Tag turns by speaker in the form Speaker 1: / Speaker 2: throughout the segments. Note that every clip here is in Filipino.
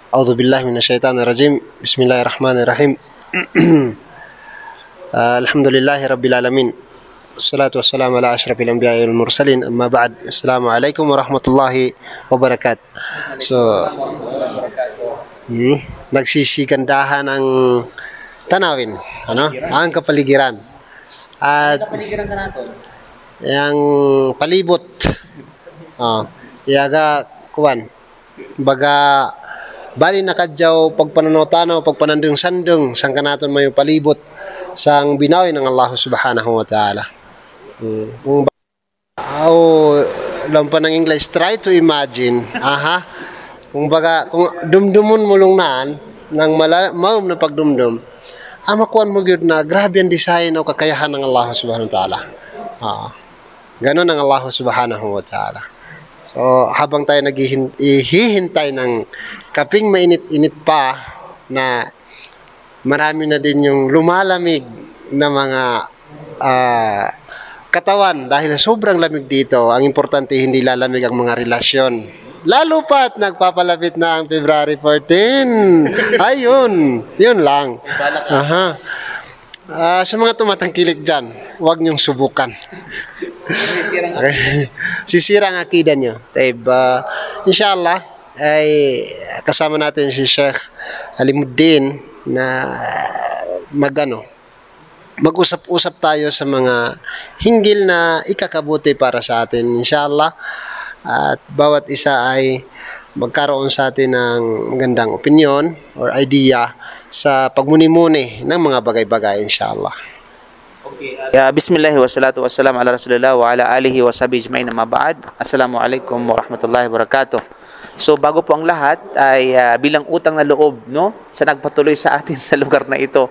Speaker 1: أعوذ بالله من الشيطان الرجيم بسم الله الرحمن الرحيم الحمد لله رب العالمين والصلاة والسلام على أشرف الأنبياء والمرسلين أما بعد السلام عليكم ورحمة الله وبركاته. So, nagsisigandahan ang tanawin, ano? Ang kapaligiran. At yang palibot. Iyaga kuwan. Baga bali nakadyaw pagpananotanaw pagpanandung sandung sang kanaton mayo palibot sang binawi ng Allah subhanahu wa ta'ala. Kung lampa ng English, try to imagine, kung baga, kung dumdumon mo lang naan, ng maum na pagdumdum, makuan mo gyud na grabe ang design o kakayahan ng Allah subhanahu wa ta'ala. Ganon ang Allah subhanahu wa ta'ala. So, habang tayo naghihintay ng kaping mainit-init pa na marami na din yung lumalamig na mga katawan dahil sobrang lamig dito. Ang importante hindi lalamig ang mga relasyon. Lalo pa at nagpapalapit na ang February 14. Ayun, yun lang. Sa mga tumatangkilik dyan, huwag niyong subukan. Sisira ang akida nyo. Inshallah, ay kasama natin si Sheikh Alimuddin na mag-usap-usap tayo sa mga hinggil na ikakabuti para sa atin, inshallah. At bawat isa ay magkaroon sa atin ng gandang opinion or idea sa pagmuni-muni ng mga bagay-bagay, inshallah.
Speaker 2: Bismillah wa salatu wa salam ala rasulillah wa ala alihi wa sahbihi ajma'in, amma ba'd. Assalamualaikum warahmatullahi wabarakatuh. So bago po ang lahat ay bilang utang na loob, no, sa nagpatuloy sa atin sa lugar na ito,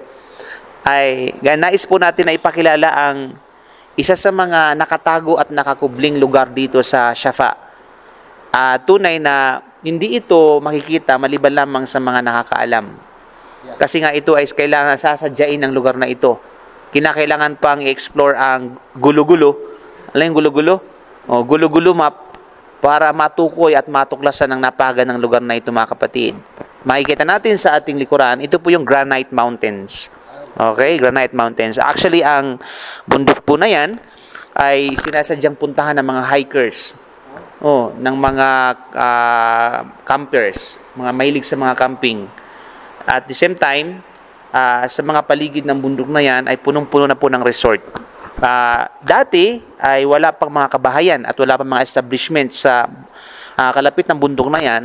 Speaker 2: ay nais po natin na ipakilala ang isa sa mga nakatago at nakakubling lugar dito sa Shafa. Tunay na hindi ito makikita maliban lamang sa mga nakakaalam. Kasi nga ito ay kailangan sasadyain ng lugar na ito. Kinakailangan pang i-explore ang gulo-gulo. Alam yung gulo-gulo? Gulo-gulo map para matukoy at matuklasan ang napaga ng lugar na ito, mga kapatid. Makikita natin sa ating likuran, ito po yung Granite Mountains. Okay, Granite Mountains. Actually, ang bundok po na yan ay sinasadyang puntahan ng mga hikers. Ng mga campers, mga mahilig sa mga camping. At the same time, sa mga paligid ng bundok na yan ay punong-puno na po ng resort. Dati ay wala pang mga kabahayan at wala pang mga establishment sa kalapit ng bundok na yan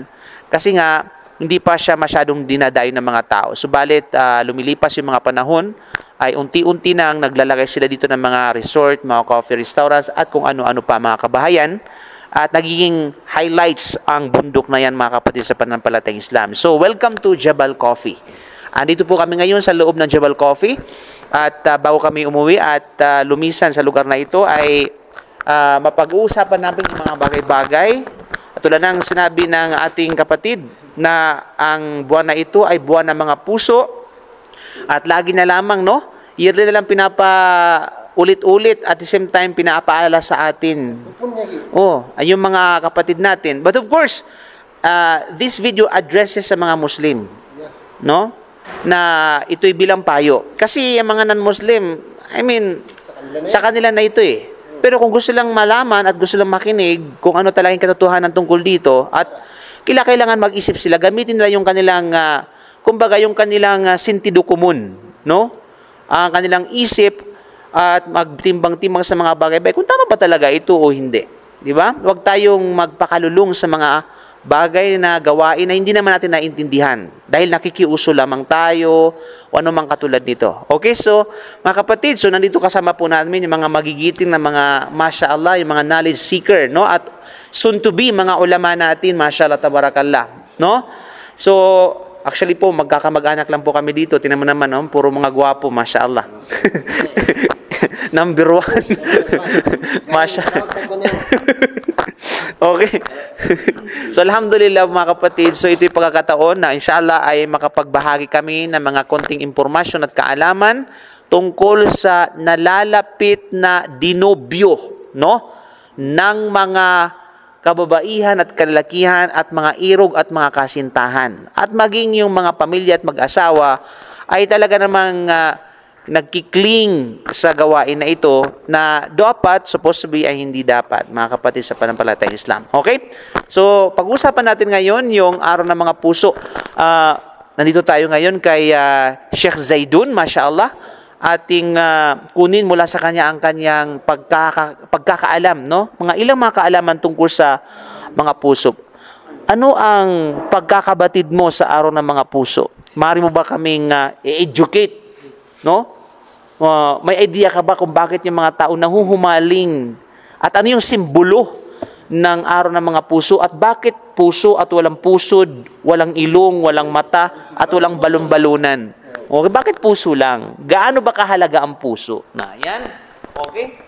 Speaker 2: kasi nga hindi pa siya masyadong dinadayo ng mga tao. Subalit lumilipas yung mga panahon ay unti-unti nang naglalagay sila dito ng mga resort, mga coffee restaurants at kung ano-ano pa, mga kabahayan. At nagiging highlights ang bundok na yan, mga kapatid, sa pananampalatayang Islam. So welcome to Jabal Coffee. Andito po kami ngayon sa loob ng Jabal Coffee at bago kami umuwi at lumisan sa lugar na ito ay mapag-uusapan namin yung mga bagay-bagay. At tulad ng sinabi ng ating kapatid na ang buwan na ito ay buwan ng mga puso at lagi na lamang, no? Yearly na lang ulit-ulit at the same time pinapaalala sa atin. Yung mga kapatid natin. But of course, this video addresses sa mga Muslim, no? Na ito'y bilang payo. Kasi yung mga non-Muslim, sa kanila na ito eh. Pero kung gusto lang malaman at gusto lang makinig kung ano talagang katotohanan tungkol dito at kailangan mag-isip sila, gamitin nila yung kanilang, kumbaga yung kanilang sentido común, no? Ang kanilang isip at magtimbang-timbang sa mga bagay-bagay kung tama ba talaga ito o hindi. Di ba? Huwag tayong magpakalulong sa mga bagay na gawain na hindi naman natin naintindihan dahil nakikiuso lamang tayo o anumang katulad nito. Okay, so mga kapatid, so nandito kasama po namin yung mga magigiting na mga mashallah, yung mga knowledge seeker, no? At soon to be mga ulama natin, mashallah, tabarakallah, no? So actually po, magkakamag-anak lang po kami dito. Tingnan mo naman, no? Puro mga gwapo, mashallah. Number 1. Mashallah. Okay. So alhamdulillah, mga kapatid, so ito yung pagkakataon na inshallah ay makapagbahagi kami ng mga konting impormasyon at kaalaman tungkol sa nalalapit na dinobyo, no, ng mga kababaihan at kalalakihan at mga irog at mga kasintahan. At maging yung mga pamilya at mag-asawa ay talaga namang nagkikling sa gawain na ito na dapat, supposed to be, ay hindi dapat, mga kapatid sa panampalatayang Islam. Okay? So, pag-usapan natin ngayon yung araw ng mga puso. Nandito tayo ngayon kay Sheikh Zaidun, mashallah. Ating kunin mula sa kanya ang kanyang pagkakaalam, no? Ilang mga kaalaman tungkol sa mga puso. Ano ang pagkakabatid mo sa araw ng mga puso? Maaari mo ba kaming i-educate, no? May idea ka ba kung bakit yung mga tao nahuhumaling at ano yung simbolo ng araw ng mga puso at bakit puso at walang pusod, walang ilong, walang mata at walang balon-balunan? Okay, bakit puso lang? Gaano ba kahalaga ang puso? Na, yan. Okay?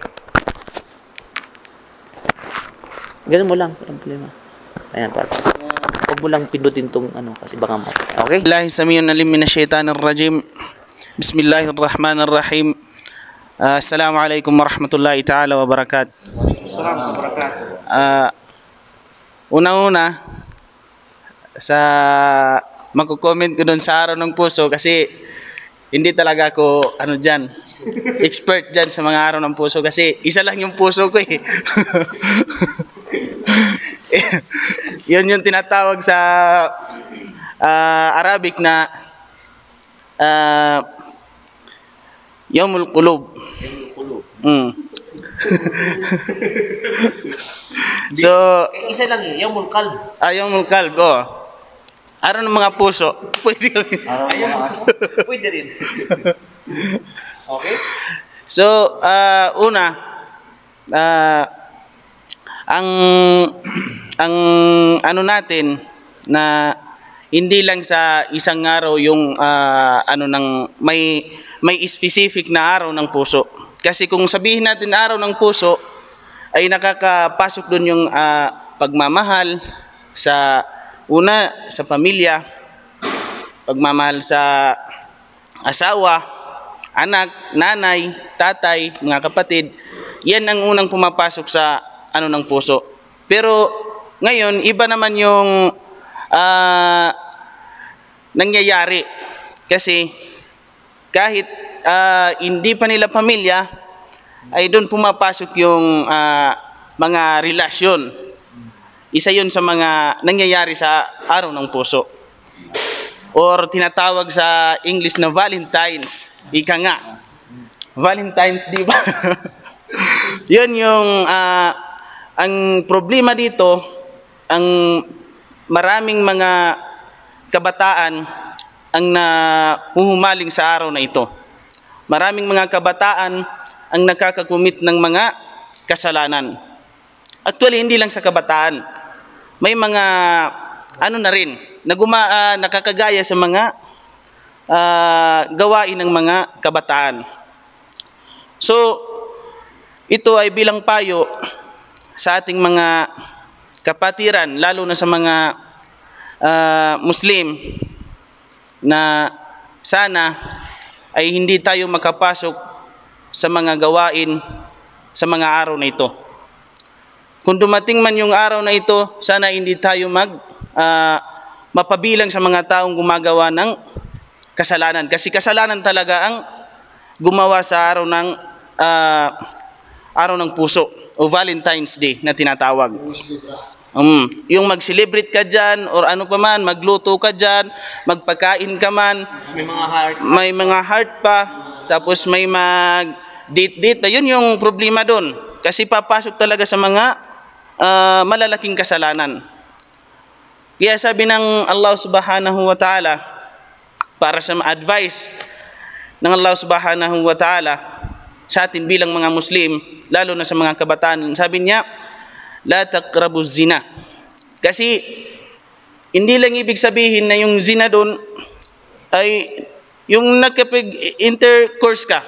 Speaker 2: Ganun mo lang, walang problema. Ayan, para. Huwag mo lang pindutin tong kasi baka mata. Okay?
Speaker 3: Billahi samiyun alim minash shaitanir rajim. Bismillahirrahmanirrahim. Assalamualaikum warahmatullahi ta'ala wabarakatuh.
Speaker 2: Assalamualaikum warahmatullahi.
Speaker 3: Una-una sa magko-comment ko doon sa araw ng puso kasi hindi talaga ako expert dyan sa mga araw ng puso kasi isa lang yung puso ko eh. Yun yung tinatawag sa Arabic na Yawmul Qulub. So,
Speaker 2: Isa lang yun, Yawmul Qalb.
Speaker 3: Yawmul Qalb, araw ng mga puso. Pwede kami.
Speaker 2: Pwede rin. Okay?
Speaker 3: So, una, ang natin na hindi lang sa isang araw yung may specific na araw ng puso. Kasi kung sabihin natin araw ng puso ay nakakapasok doon yung pagmamahal sa pamilya, pagmamahal sa asawa, anak, nanay, tatay, mga kapatid. Yan ang unang pumapasok sa ng puso. Pero ngayon, iba naman yung nangyayari. Kasi kahit hindi pa nila pamilya, ay doon pumapasok yung mga relasyon. Isa yun sa mga nangyayari sa araw ng puso. Or tinatawag sa English na Valentine's. Ika nga. Valentine's, di ba? Yun yung ang problema dito, ang maraming mga kabataan ang nahuhumaling sa araw na ito. Maraming mga kabataan ang nakakakumit ng mga kasalanan. Actually, hindi lang sa kabataan. May mga na rin, nakakagaya sa mga gawain ng mga kabataan. So, ito ay bilang payo sa ating mga kapatiran, lalo na sa mga Muslim, na sana ay hindi tayo makapasok sa mga gawain sa mga araw na ito. Kung dumating man yung araw na ito, sana hindi tayo mapabilang sa mga taong gumagawa ng kasalanan. Kasi kasalanan talaga ang gumawa sa araw ng puso o Valentine's Day na tinatawag. Yung mag-celebrate ka dyan or ano pa man, magluto ka dyan, magpakain ka man, may mga heart pa, tapos may mag-date pa. Yun yung problema doon. Kasi papasok talaga sa mga malalaking kasalanan. Kaya sabi ng Allah subhanahu wa ta'ala, para sa advice ng Allah subhanahu wa ta'ala sa atin bilang mga Muslim, lalo na sa mga kabataan, sabi niya, la taqrabu zina. Kasi hindi lang ibig sabihin na yung zina doon ay yung nakipag-intercourse ka,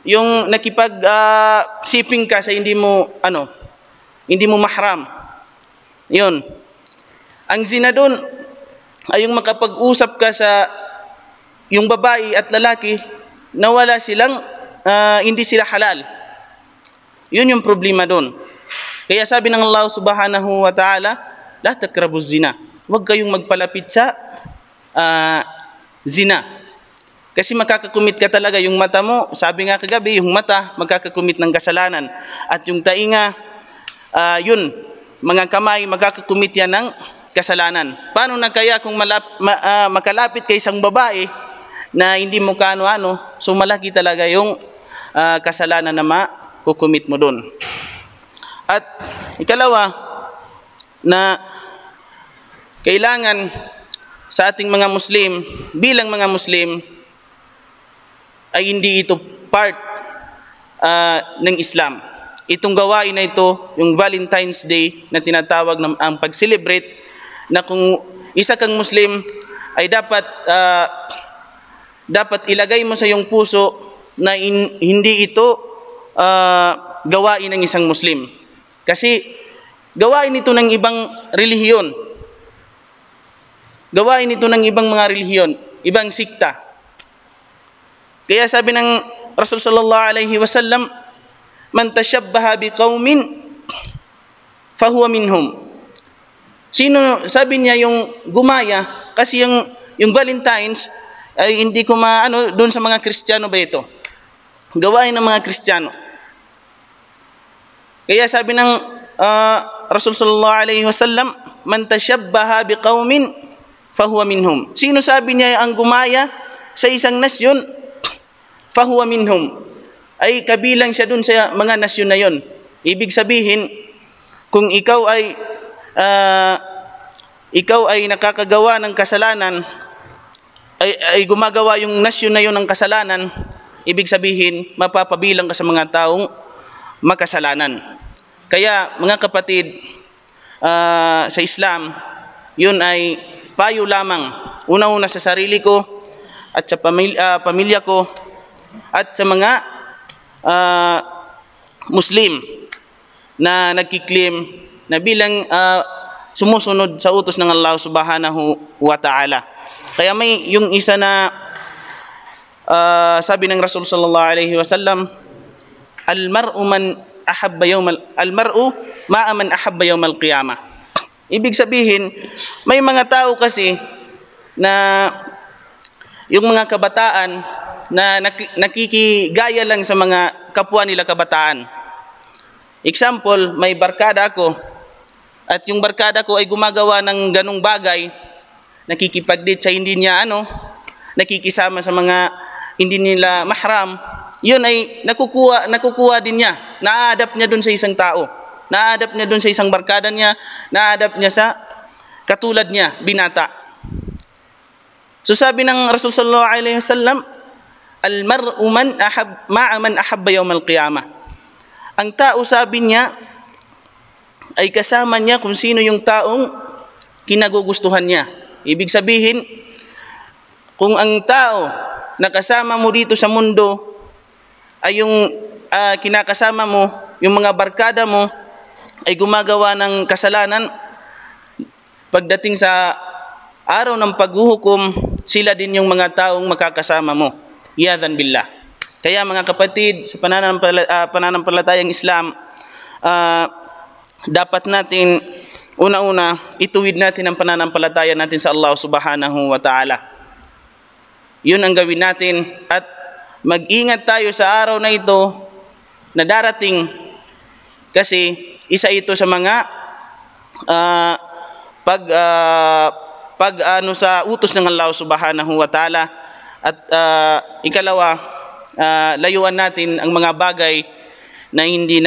Speaker 3: yung nakipag-shipping ka sa hindi mo mahram. Yun. Ang zina doon ay yung makapag-usap ka sa yung babae at lalaki na wala silang hindi sila halal. Yun yung problema doon. Kaya sabi ng Allah subhanahu wa ta'ala, la takrabuz zina. Huwag kayong magpalapit sa zina. Kasi makakakumit ka talaga yung mata mo. Sabi nga kagabi, yung mata magkakakumit ng kasalanan. At yung tainga, yun, mga kamay, magkakakumit yan ng kasalanan. Paano na kaya kung makalapit kay isang babae na hindi mo kaano-ano, so malaki talaga yung kasalanan na makukumit mo dun. At ikalawa, na kailangan sa ating mga Muslim, bilang mga Muslim, ay hindi ito part ng Islam. Itong gawain na ito, yung Valentine's Day na tinatawag ng ang pag-celebrate, na kung isa kang Muslim ay dapat ilagay mo sa iyong puso na hindi ito gawain ng isang Muslim. Kasi gawain ito ng ibang relihiyon. Gawain ito ng ibang mga relihiyon, ibang sikta. Kaya sabi ng Rasul sallallahu alaihi wasallam, man tashabbaha biqaumin fahuwa minhum. Sino, sabi niya, yung gumaya, kasi yung Valentine's ay hindi ko doon sa mga Kristiyano ba ito? Gawain ng mga Kristiyano. Kaya sabi ng Rasul sallallahu alaihi wasallam, man tashabbaha biqaumin fahuwa minhum. Sino, sabi niya, ang gumaya sa isang nasyon, fahuwa minhum, ay kabilang siya dun sa mga nasyon na yon. Ibig sabihin, kung ikaw ay nakakagawa ng kasalanan, ay gumagawa yung nasyon na yon ng kasalanan, ibig sabihin, mapapabilang ka sa mga taong makasalanan. Kaya mga kapatid, sa Islam, yun ay payo lamang, una-una sa sarili ko at sa pamilya ko at sa mga Muslim na nagkiklaim na bilang sumusunod sa utos ng Allah subhanahu wa ta'ala. Kaya may yung isa na sabi ng Rasul sallallahu alaihi wasallam, almar'u ma'a man ahabba yawmal qiyamah. Ibig sabihin, may mga tao kasi na yung mga kabataan na nakikigaya lang sa mga kapwa nila kabataan. Example, may barkada ako at yung barkada ko ay gumagawa ng ganong bagay, nakikipag-date sa hindi niya nakikisama sa mga hindi nila mahram, yun ay nakukuha din niya, na-adapt niya dun sa isang tao, na-adapt niya dun sa isang barkada niya, na-adapt niya sa katulad niya, binata. So sabi ng Rasul sallallahu alaihi wasallam, almar'u ma'a man ahabba yawmal qiyamah. Ang tao, sabi niya, ay kasama niya kung sino yung taong kinagugustuhan niya. Ibig sabihin, kung ang tao na kasama mo dito sa mundo ay yung kinakasama mo, yung mga barkada mo ay gumagawa ng kasalanan, pagdating sa araw ng paghuhukom, sila din yung mga taong makakasama mo. Iyadan billah. Kaya mga kapatid, sa pananampalatayang Islam, dapat natin una-una ituwid natin ang pananampalataya natin sa Allah subhanahu wa ta'ala. Yun ang gawin natin, at mag-ingat tayo sa araw na ito na darating, kasi isa ito sa mga sa utos ng Allah subhanahu wa ta'ala. At ikalawa, layuan natin ang mga bagay na hindi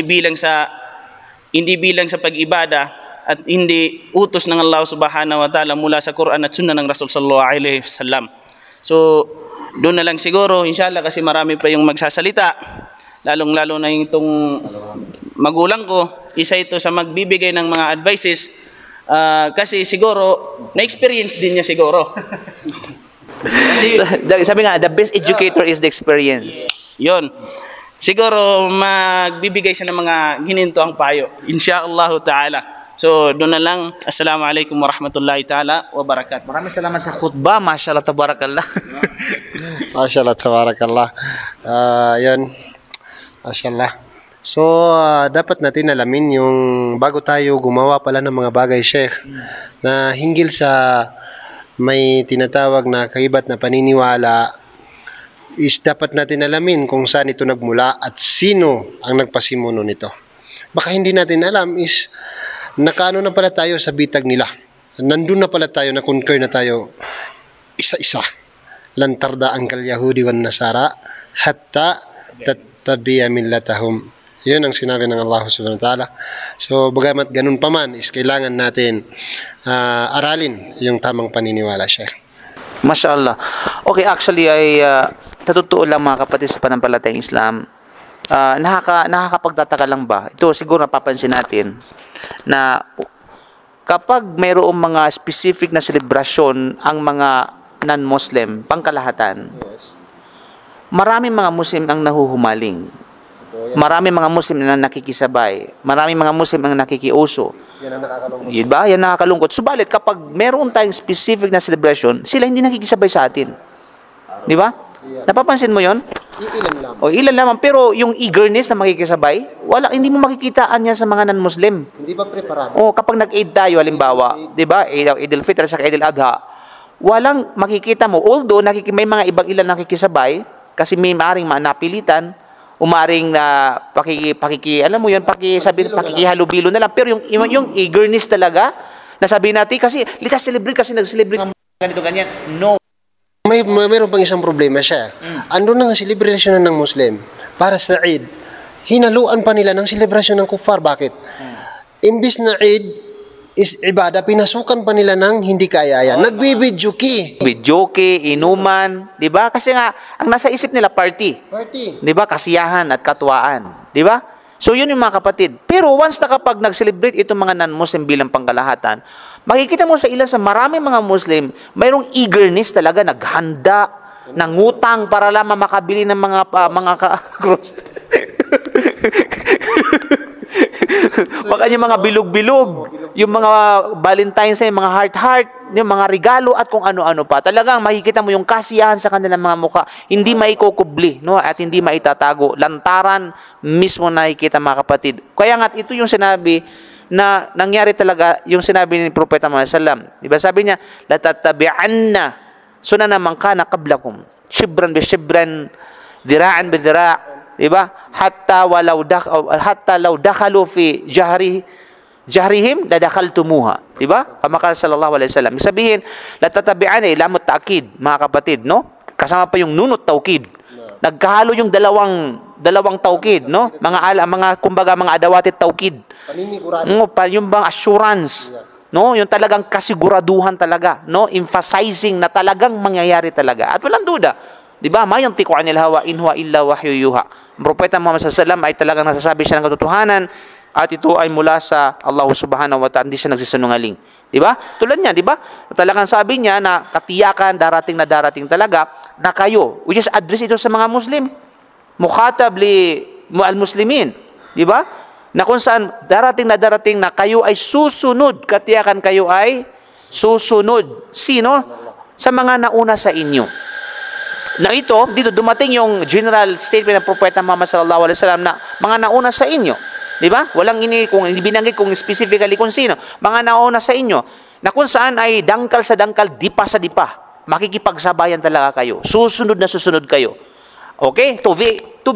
Speaker 3: bilang sa pag-ibada at hindi utos ng Allah subhanahu wa ta'ala mula sa Quran at Sunnah ng Rasul sallallahu alaihi wasallam. So doon na lang siguro, inshallah, kasi marami pa yung magsasalita, lalong-lalo na yung itong magulang ko, isa ito sa magbibigay ng mga advices, kasi siguro na-experience din niya siguro.
Speaker 2: Sabi nga, the best educator is the experience.
Speaker 3: Yun. Siguro magbibigay siya ng mga hininto ang payo, insyaallah ta'ala. So doon na lang. Assalamualaikum warahmatullahi ta'ala wabarakatuh.
Speaker 2: Maraming salamat sa khutbah. Mashallah, tabarakallah.
Speaker 1: Mashallah, tabarakallah. Yun. Mashallah. So, dapat natin alamin yung bago tayo gumawa pala ng mga bagay, Sheikh, na hinggil sa may tinatawag na kaibat na paniniwala, is dapat natin alamin kung saan ito nagmula at sino ang nagpasimuno nito. Baka hindi natin alam is nakaano na pala tayo sa bitag nila. Nandun na pala tayo, na-conquer na tayo isa-isa. Lantarda ang Yahudi wan Nasara hatta tattabi'a millatahum. Yun ang sinabi ng Allah subhanahu wa ta'ala. So, bagamat ganun pa man, is kailangan natin aralin yung tamang paniniwala, Sheikh.
Speaker 2: Mashallah. Okay, actually ay sa totoo lang mga kapatid sa panampalatayang Islam, nakakapagtataka lang ba? Ito siguro napapansin natin na kapag mayroong mga specific na selebrasyon ang mga non-Muslim, pangkalahatan, maraming mga Muslim ang nahuhumaling. Marami mga Muslim na nakikisabay. Marami mga Muslim ang nakikiuso.
Speaker 1: Yan ang nakakalungkot.
Speaker 2: Diba? Yan nakakalungkot. Subalit, kapag meron tayong specific na celebration, sila hindi nakikisabay sa atin. Diba? Napapansin mo yon?
Speaker 1: Ilan lang.
Speaker 2: O ilan lamang. Pero yung eagerness na makikisabay, hindi mo makikitaan yan sa mga non-Muslim.
Speaker 1: Hindi ba preparado?
Speaker 2: O kapag nag-Eid tayo, halimbawa, diba? Eid al-Fitr sa Eid al-Adha, walang makikita mo. Although, may mga ibang ilan nakikisabay, kasi may maaring napilitan, umaring na alam mo yun, pakikihalubilo na lang. Pero yung eagerness talaga, nasabi natin, kasi let's celebrate, kasi nag-celebrate ganito, ganyan. No.
Speaker 1: Mayroon pang isang problema siya. Ando na nga celebration ng Muslim para sa Eid. Hinaluan pa nila ng celebration ng kuffar. Bakit? Imbis na Eid is ibada, pinasukan pa nila ng hindi kaya-aya. Nagbibidyoki.
Speaker 2: Bidyoke, inuman, di ba? Kasi nga, ang nasa isip nila, party. Di ba? Kasiyahan at katuwaan. Di ba? So, yun yung mga kapatid. Pero once na kapag nag-celebrate itong mga non-Muslim bilang pangkalahatan, makikita mo sa ilan sa maraming mga Muslim, mayroong eagerness talaga, naghanda, nangutang para lamang makabili ng mga cross. Baka yung mga bilog-bilog, yung mga Valentine's Day, mga heart-heart, yung mga regalo at kung ano-ano pa. Talagang makikita mo yung kasiyahan sa kanilang mga mukha. Hindi maikukubli, no? At hindi maitatago. Lantaran mismo nakikita mga kapatid. Kaya nga ito yung sinabi na nangyari talaga, yung sinabi ni Propeta Muhammad sallam. Diba sabi niya, latatabi'anna sunana man kana qablakum, shibran bi shibran, dira'an bi dira'. Diba? Hatta law dakhalu fi jahrihim ladakhaltumuha. Diba? Kama kala sallallahu alaihi wasallam. Sabihin, latatabi'an lamut ta'kid, mga kapatid, no? Kasama pa yung nunot taukid. Nagkahalo yung dalawang taukid, no? Mga kumbaga mga adawatit taukid. No, yung bang assurance, no? Yung talagang kasiguraduhan talaga, no? Emphasizing na talagang mangyayari talaga. At walang duda. Diba? Ma yantiqu 'anil hawa in huwa illa wahyu yuha. Propeta Muhammad sallallahu alaihi wasallam ay talagang nasasabi siya ng katotohanan at ito ay mula sa Allah subhanahu wa ta'ala, hindi siya nagsisinungaling. Diba? Tulad niya, diba? Talagang sabi niya na katiyakan darating talaga na kayo, which is address ito sa mga Muslim. Mukhatab li al-muslimin. Diba? Na kung saan darating na kayo ay susunod, katiyakan kayo ay susunod. Sino? Sa mga nauna sa inyo. Na dito dumating yung general statement ng Propeta Muhammad sallallahu alaihi wasallam na mga nauna sa inyo. Di ba? Walang kung hindi binanggit kung specifically kung sino. Mga nauna sa inyo. Na kung saan ay dangkal sa dangkal, dipa sa dipa. Makikipagsabayan talaga kayo. Susunod na susunod kayo. Okay? To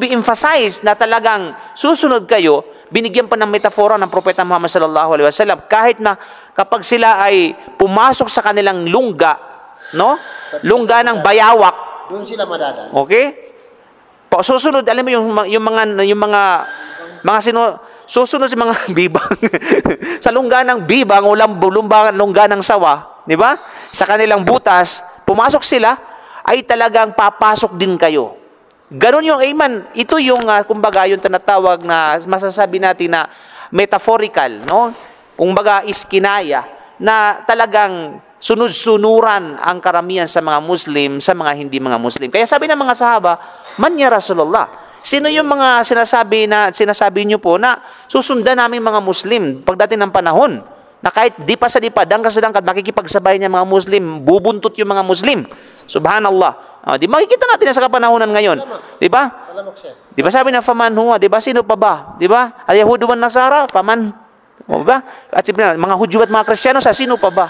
Speaker 2: be emphasized na talagang susunod kayo, binigyan pa ng metafora ng Propeta Muhammad sallallahu alaihi wasallam. Kahit na kapag sila ay pumasok sa kanilang lungga, no? Lungga ng bayawak,
Speaker 1: doon sila madadaan.
Speaker 2: okay? Susunod, alam mo yung mga susunod sa mga bibang. Sa lungga ng bibang o lungga ng sawa, di ba? Sa kanilang butas, pumasok sila, ay talagang papasok din kayo. Ganon yung amen. Ito yung, kumbaga, yung tinatawag na masasabi natin na metaphorical, no? Kumbaga, iskinaya, na talagang sunod-sunuran ang karamihan sa mga Muslim, sa mga hindi mga Muslim. Kaya sabi ng mga sahaba, man ya Rasulullah, sino yung mga sinasabi niyo po na susundan namin mga Muslim pagdating ng panahon, na kahit di pa sa dangkal sa dangkal, makikipagsabay niya mga Muslim, bubuntot yung mga Muslim. Subhanallah. Di makikita natin yan sa kapanahunan ngayon. Di ba?
Speaker 1: Alam mo siya.
Speaker 2: Di ba sabi na faman huwa, di ba? Sino pa ba? Di ba? Al Yahudu wan Nasara, faman. O ba? At siyempre, mga Hudyo at mga Kristiyano, sino pa ba?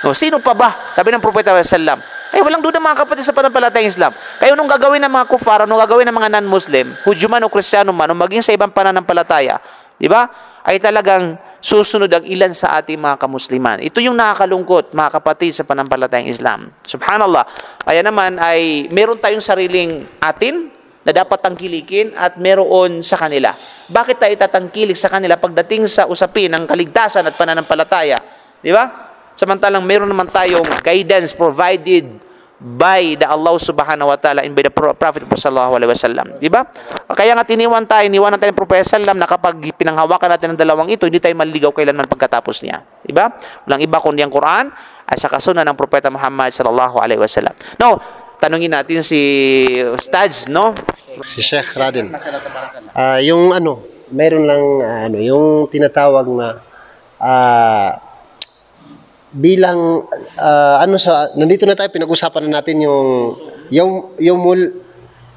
Speaker 2: O, sino pa ba? Sabi ng Propeta sallam. Ay, walang duda mga kapatid sa pananampalatayang Islam. Kaya nung gagawin ng mga kufar, nung gagawin ng mga non-Muslim, Hudyo man o Kristiyano man, o maging sa ibang pananampalataya, di ba? Ay talagang susunod ang ilan sa ating mga kamusliman. Ito yung nakakalungkot, mga kapatid sa pananampalatayang Islam. Subhanallah. Kaya naman ay meron tayong sariling atin na dapat tangkilikin at meron sa kanila. Bakit tayo tatangkilik sa kanila pagdating sa usapin ng kaligtasan at pananampalataya? Di ba? Samantalang meron naman tayong guidance provided by the Allah subhanahu wa ta'ala and by the Prophet sallallahu alaihi wasallam. Di ba? Kaya nga iniwan natin ng Prophet sallam na kapag pinanghawakan natin ang dalawang ito, hindi tayo maligaw kailanman pagkatapos niya. Di ba? Walang iba kundi ang Quran at sa kasunod ng Propeta Muhammad sallallahu alaihi wasallam. Now, tanungin natin si Ustadz, no?
Speaker 1: Si Sheikh Radin. Yung meron lang yung tinatawag na bilang nandito na tayo, pinag-usapan na natin yung yawmul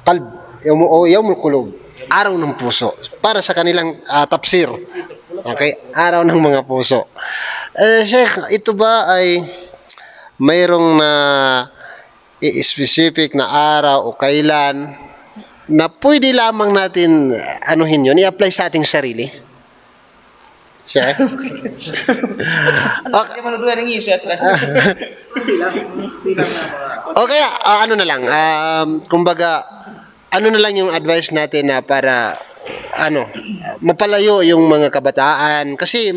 Speaker 1: qalb, yawmul qulub, araw ng puso, para sa kanilang tafsir. Okay? Araw ng mga puso. Sheikh, ito ba ay mayroong na specific na araw o kailan na pwede lamang natin yun, i-apply sa ating sarili? Siya. Okay, na lang. Kumbaga, na lang yung advice natin na para mapalayo yung mga kabataan kasi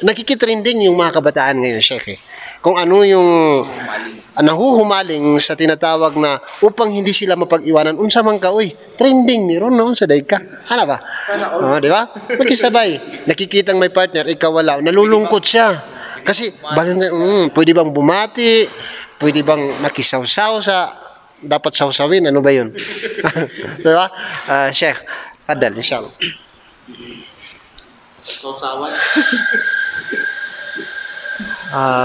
Speaker 1: nakikitrending yung mga kabataan ngayon, Sheikh. Kung ano yung nahuhumaling sa tinatawag na upang hindi sila mapag-iwanan unsa man ka, trending ni ron noon sa dayka. Ano ba? Di ba? Magkisabay. Nakikitang may partner, ikaw wala. Nalulungkot siya. Kasi, pwede bang bumati? Pwede bang makisawsaw sa dapat sawsawin? Ano ba yun? Di ba? Sheikh, kadal, inshallah.
Speaker 2: Sawsawan.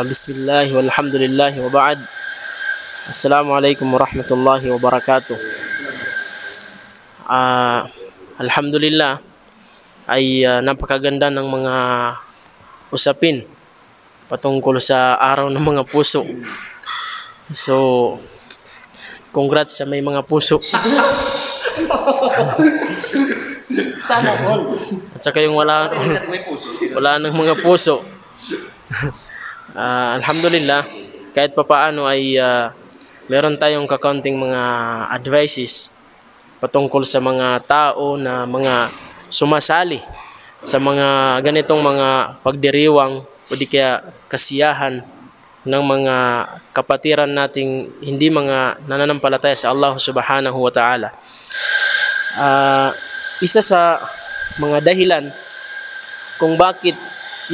Speaker 4: Bismillah walhamdulillah wa ba'd. Assalamualaikum warahmatullahi wabarakatuh. Alhamdulillah ay napakaganda ng mga usapin patungkol sa araw ng mga puso. So, congrats sa may mga puso.
Speaker 2: Sana all.
Speaker 4: At saka yung wala ng mga puso. Alhamdulillah, kahit papaano ay meron tayong kakaunting mga advices patungkol sa mga tao na mga sumasali sa mga ganitong mga pagdiriwang o di kaya kasiyahan ng mga kapatiran nating hindi mga nananampalataya sa Allah subhanahu wa ta'ala. Isa sa mga dahilan kung bakit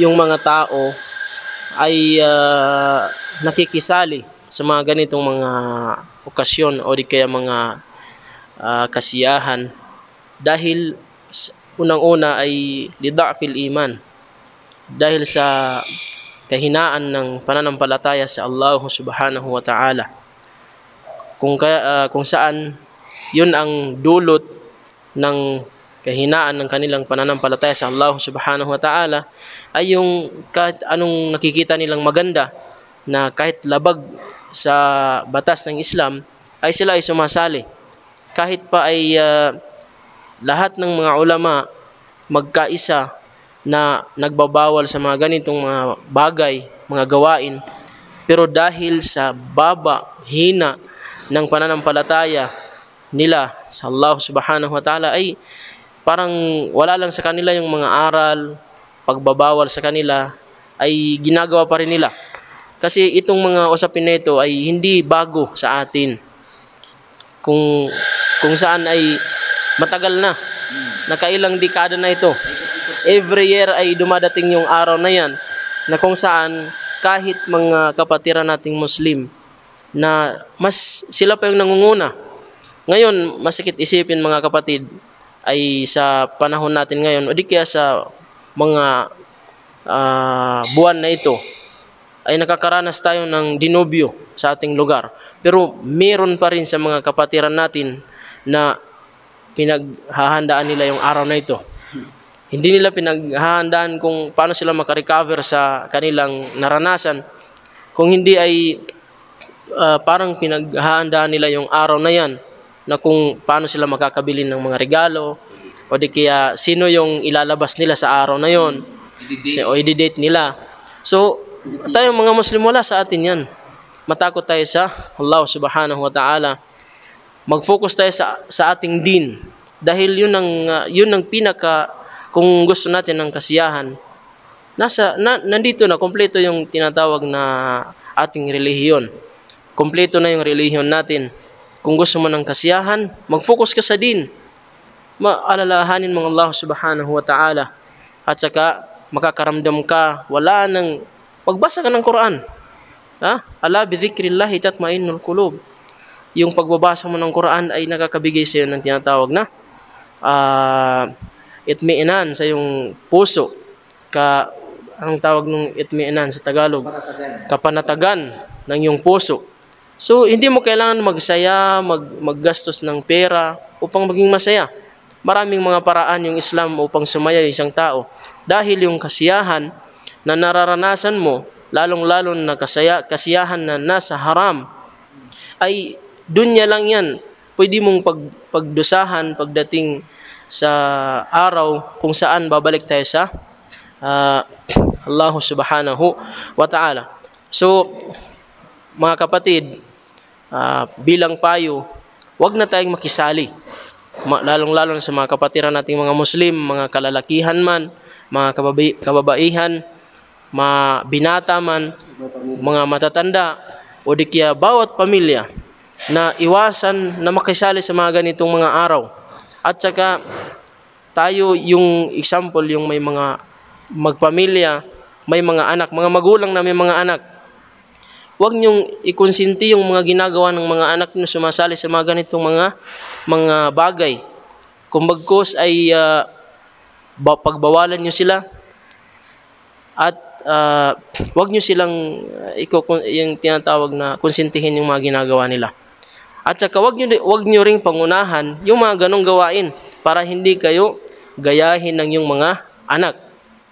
Speaker 4: yung mga tao ay nakikisali sa mga ganitong mga okasyon o di kaya mga kasiyahan dahil unang-una ay lidha'fil iman, dahil sa kahinaan ng pananampalataya sa Allah subhanahu wa ta'ala, kung saan yun ang dulot ng kahinaan ng kanilang pananampalataya sa Allah subhanahu wa ta'ala ay yung kahit anong nakikita nilang maganda na kahit labag sa batas ng Islam ay sila ay sumasali. Kahit pa ay lahat ng mga ulama magkaisa na nagbabawal sa mga ganitong mga bagay, mga gawain, pero dahil sa hina ng pananampalataya nila sa Allah subhanahu wa ta'ala ay parang wala lang sa kanila yung mga aral, pagbabawal sa kanila ay ginagawa pa rin nila. Kasi itong mga usapin na ito ay hindi bago sa atin. Kung saan ay matagal na, nakailang dekada na ito. Every year ay dumadating yung araw na yan na kung saan kahit mga kapatiran nating Muslim na mas sila pa yung nangunguna. Ngayon, masakit isipin mga kapatid, ay sa panahon natin ngayon o di kaya sa mga buwan na ito ay nakakaranas tayo ng dinobyo sa ating lugar. Pero meron pa rin sa mga kapatiran natin na pinaghahandaan nila yung araw na ito. Hindi nila pinaghahandaan kung paano sila makarecover sa kanilang naranasan. Kung hindi ay parang pinaghahandaan nila yung araw na yan na kung paano sila makakabili ng mga regalo o di kaya sino yung ilalabas nila sa araw na yon o i-date nila. So, tayo mga Muslim, wala sa atin yan. Matakot tayo sa Allah subhanahu wa ta'ala. Mag-focus tayo sa ating din. Dahil yun ang pinaka, kung gusto natin ng kasiyahan, nandito na, kompleto yung tinatawag na ating relihiyon. Kompleto na yung relihiyon natin. Kung gusto mo ng kasiyahan, mag-focus ka sa din. Maalalahanin mo Allah subhanahu wa ta'ala. At saka, makakaramdam ka, wala nang, magbasa ka ng Quran. Ala bidhikrillahi tatmainnul qulub. Yung pagbabasa mo ng Quran ay nakakabigay sa iyo ng tinatawag na itmiinan sa iyong puso. Ang tawag ng itmiinan sa Tagalog? Kapanatagan ng iyong puso. So, hindi mo kailangan magsaya, maggastos ng pera upang maging masaya. Maraming mga paraan yung Islam upang sumaya yung isang tao. Dahil yung kasiyahan na nararanasan mo, lalong-lalo na kasiyahan na nasa haram, ay dunya lang yan. Pwede mong pagdusahan pagdating sa araw kung saan babalik tayo sa Allah subhanahu wa ta'ala. So, mga kapatid, bilang payo, wag na tayong makisali. Lalong-lalo na sa mga kapatiran nating mga Muslim, mga kalalakihan man, mga kababaihan, mga binata man, mga matatanda, o di kaya bawat pamilya na iwasan na makisali sa mga ganitong mga araw. At saka tayo yung example, yung may mga magpamilya, may mga anak, mga magulang na may mga anak. Huwag niyong ikonsinti yung mga ginagawa ng mga anak niyo sumasali sa mga ganitong mga bagay. Kung bagkos ay pagbawalan niyo sila at wag niyo silang yung tinatawag na konsintihin yung mga ginagawa nila. At saka wag niyo ring pangunahan yung mga ganong gawain para hindi kayo gayahin ng yung mga anak.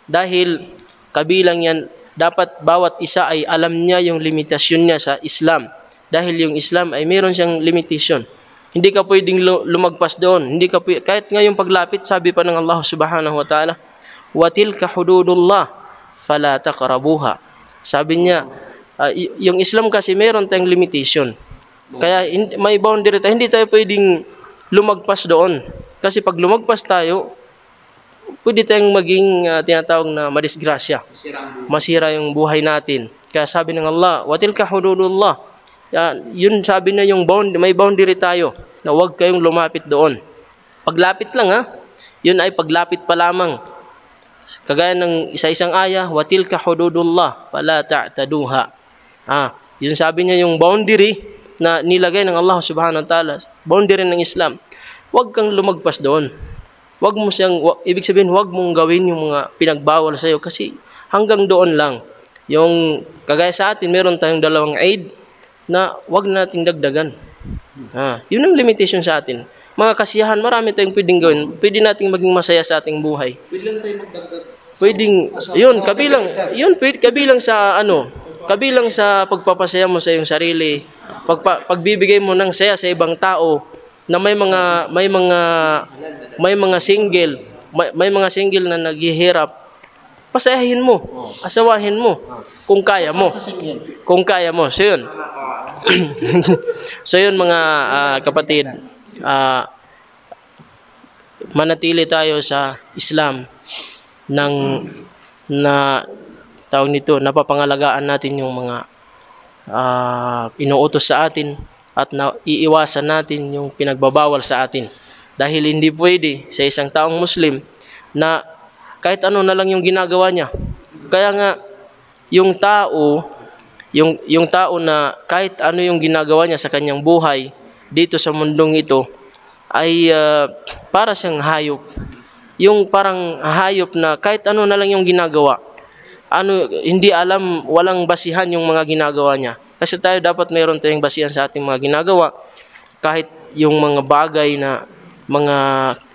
Speaker 4: Dahil kabilang yan, dapat bawat isa ay alam niya yung limitasyon niya sa Islam. Dahil yung Islam ay meron siyang limitation. Hindi ka pwedeng lumagpas doon. Kahit ngayong paglapit, sabi pa ng Allah subhanahu wa ta'ala, وَتِلْكَ حُدُودُ اللَّهِ فَلَا تَقْرَبُوهَا. Sabi niya, yung Islam kasi meron tayong limitation. Kaya may boundary tayo. Hindi tayo pwedeng lumagpas doon. Kasi pag lumagpas tayo, pwede tayong maging tinatawag na madisgrasya. Masira yung buhay natin. Kaya sabi ng Allah, وَتِلْكَ حُدُودُ اللَّهِ. Yun sabi na yung may boundary tayo na huwag kayong lumapit doon. Paglapit lang yun ay paglapit pa lamang. Kagaya ng isa-isang aya, وَتِلْكَ حُدُودُ اللَّهِ فَلَا تَعْتَدُوهَا. Yun sabi niya yung boundary na nilagay ng Allah subhanahu wa ta'ala, boundary ng Islam. Huwag kang lumagpas doon. Ibig sabihin, huwag mong gawin yung mga pinagbawal sa iyo kasi hanggang doon lang. Yung kagaya sa atin, meron tayong 2 Eid na huwag nating dagdagan. Yun ang limitation sa atin. Mga kasiyahan, marami tayong pwedeng gawin. Pwede nating maging masaya sa ating buhay.
Speaker 2: Pwede lang tayo magdagdag.
Speaker 4: Kabilang sa pagpapasaya mo sa iyong sarili, pagbibigay mo ng saya sa ibang tao na may mga single na naghihirap, pasayahin mo, asawahin mo kung kaya mo. So yun. So yun mga kapatid, manatili tayo sa Islam napapangalagaan natin yung mga inuutos sa atin at iiwasan natin yung pinagbabawal sa atin. Dahil hindi pwede sa isang taong Muslim na kahit ano na lang yung ginagawa niya. Kaya nga yung tao na kahit ano yung ginagawa niya sa kanyang buhay dito sa mundong ito ay para siyang hayop. Yung parang hayop na kahit ano na lang yung ginagawa hindi alam, walang basihan yung mga ginagawa niya. Kasi tayo dapat mayroon tayong basihan sa ating mga ginagawa. Kahit yung mga bagay na mga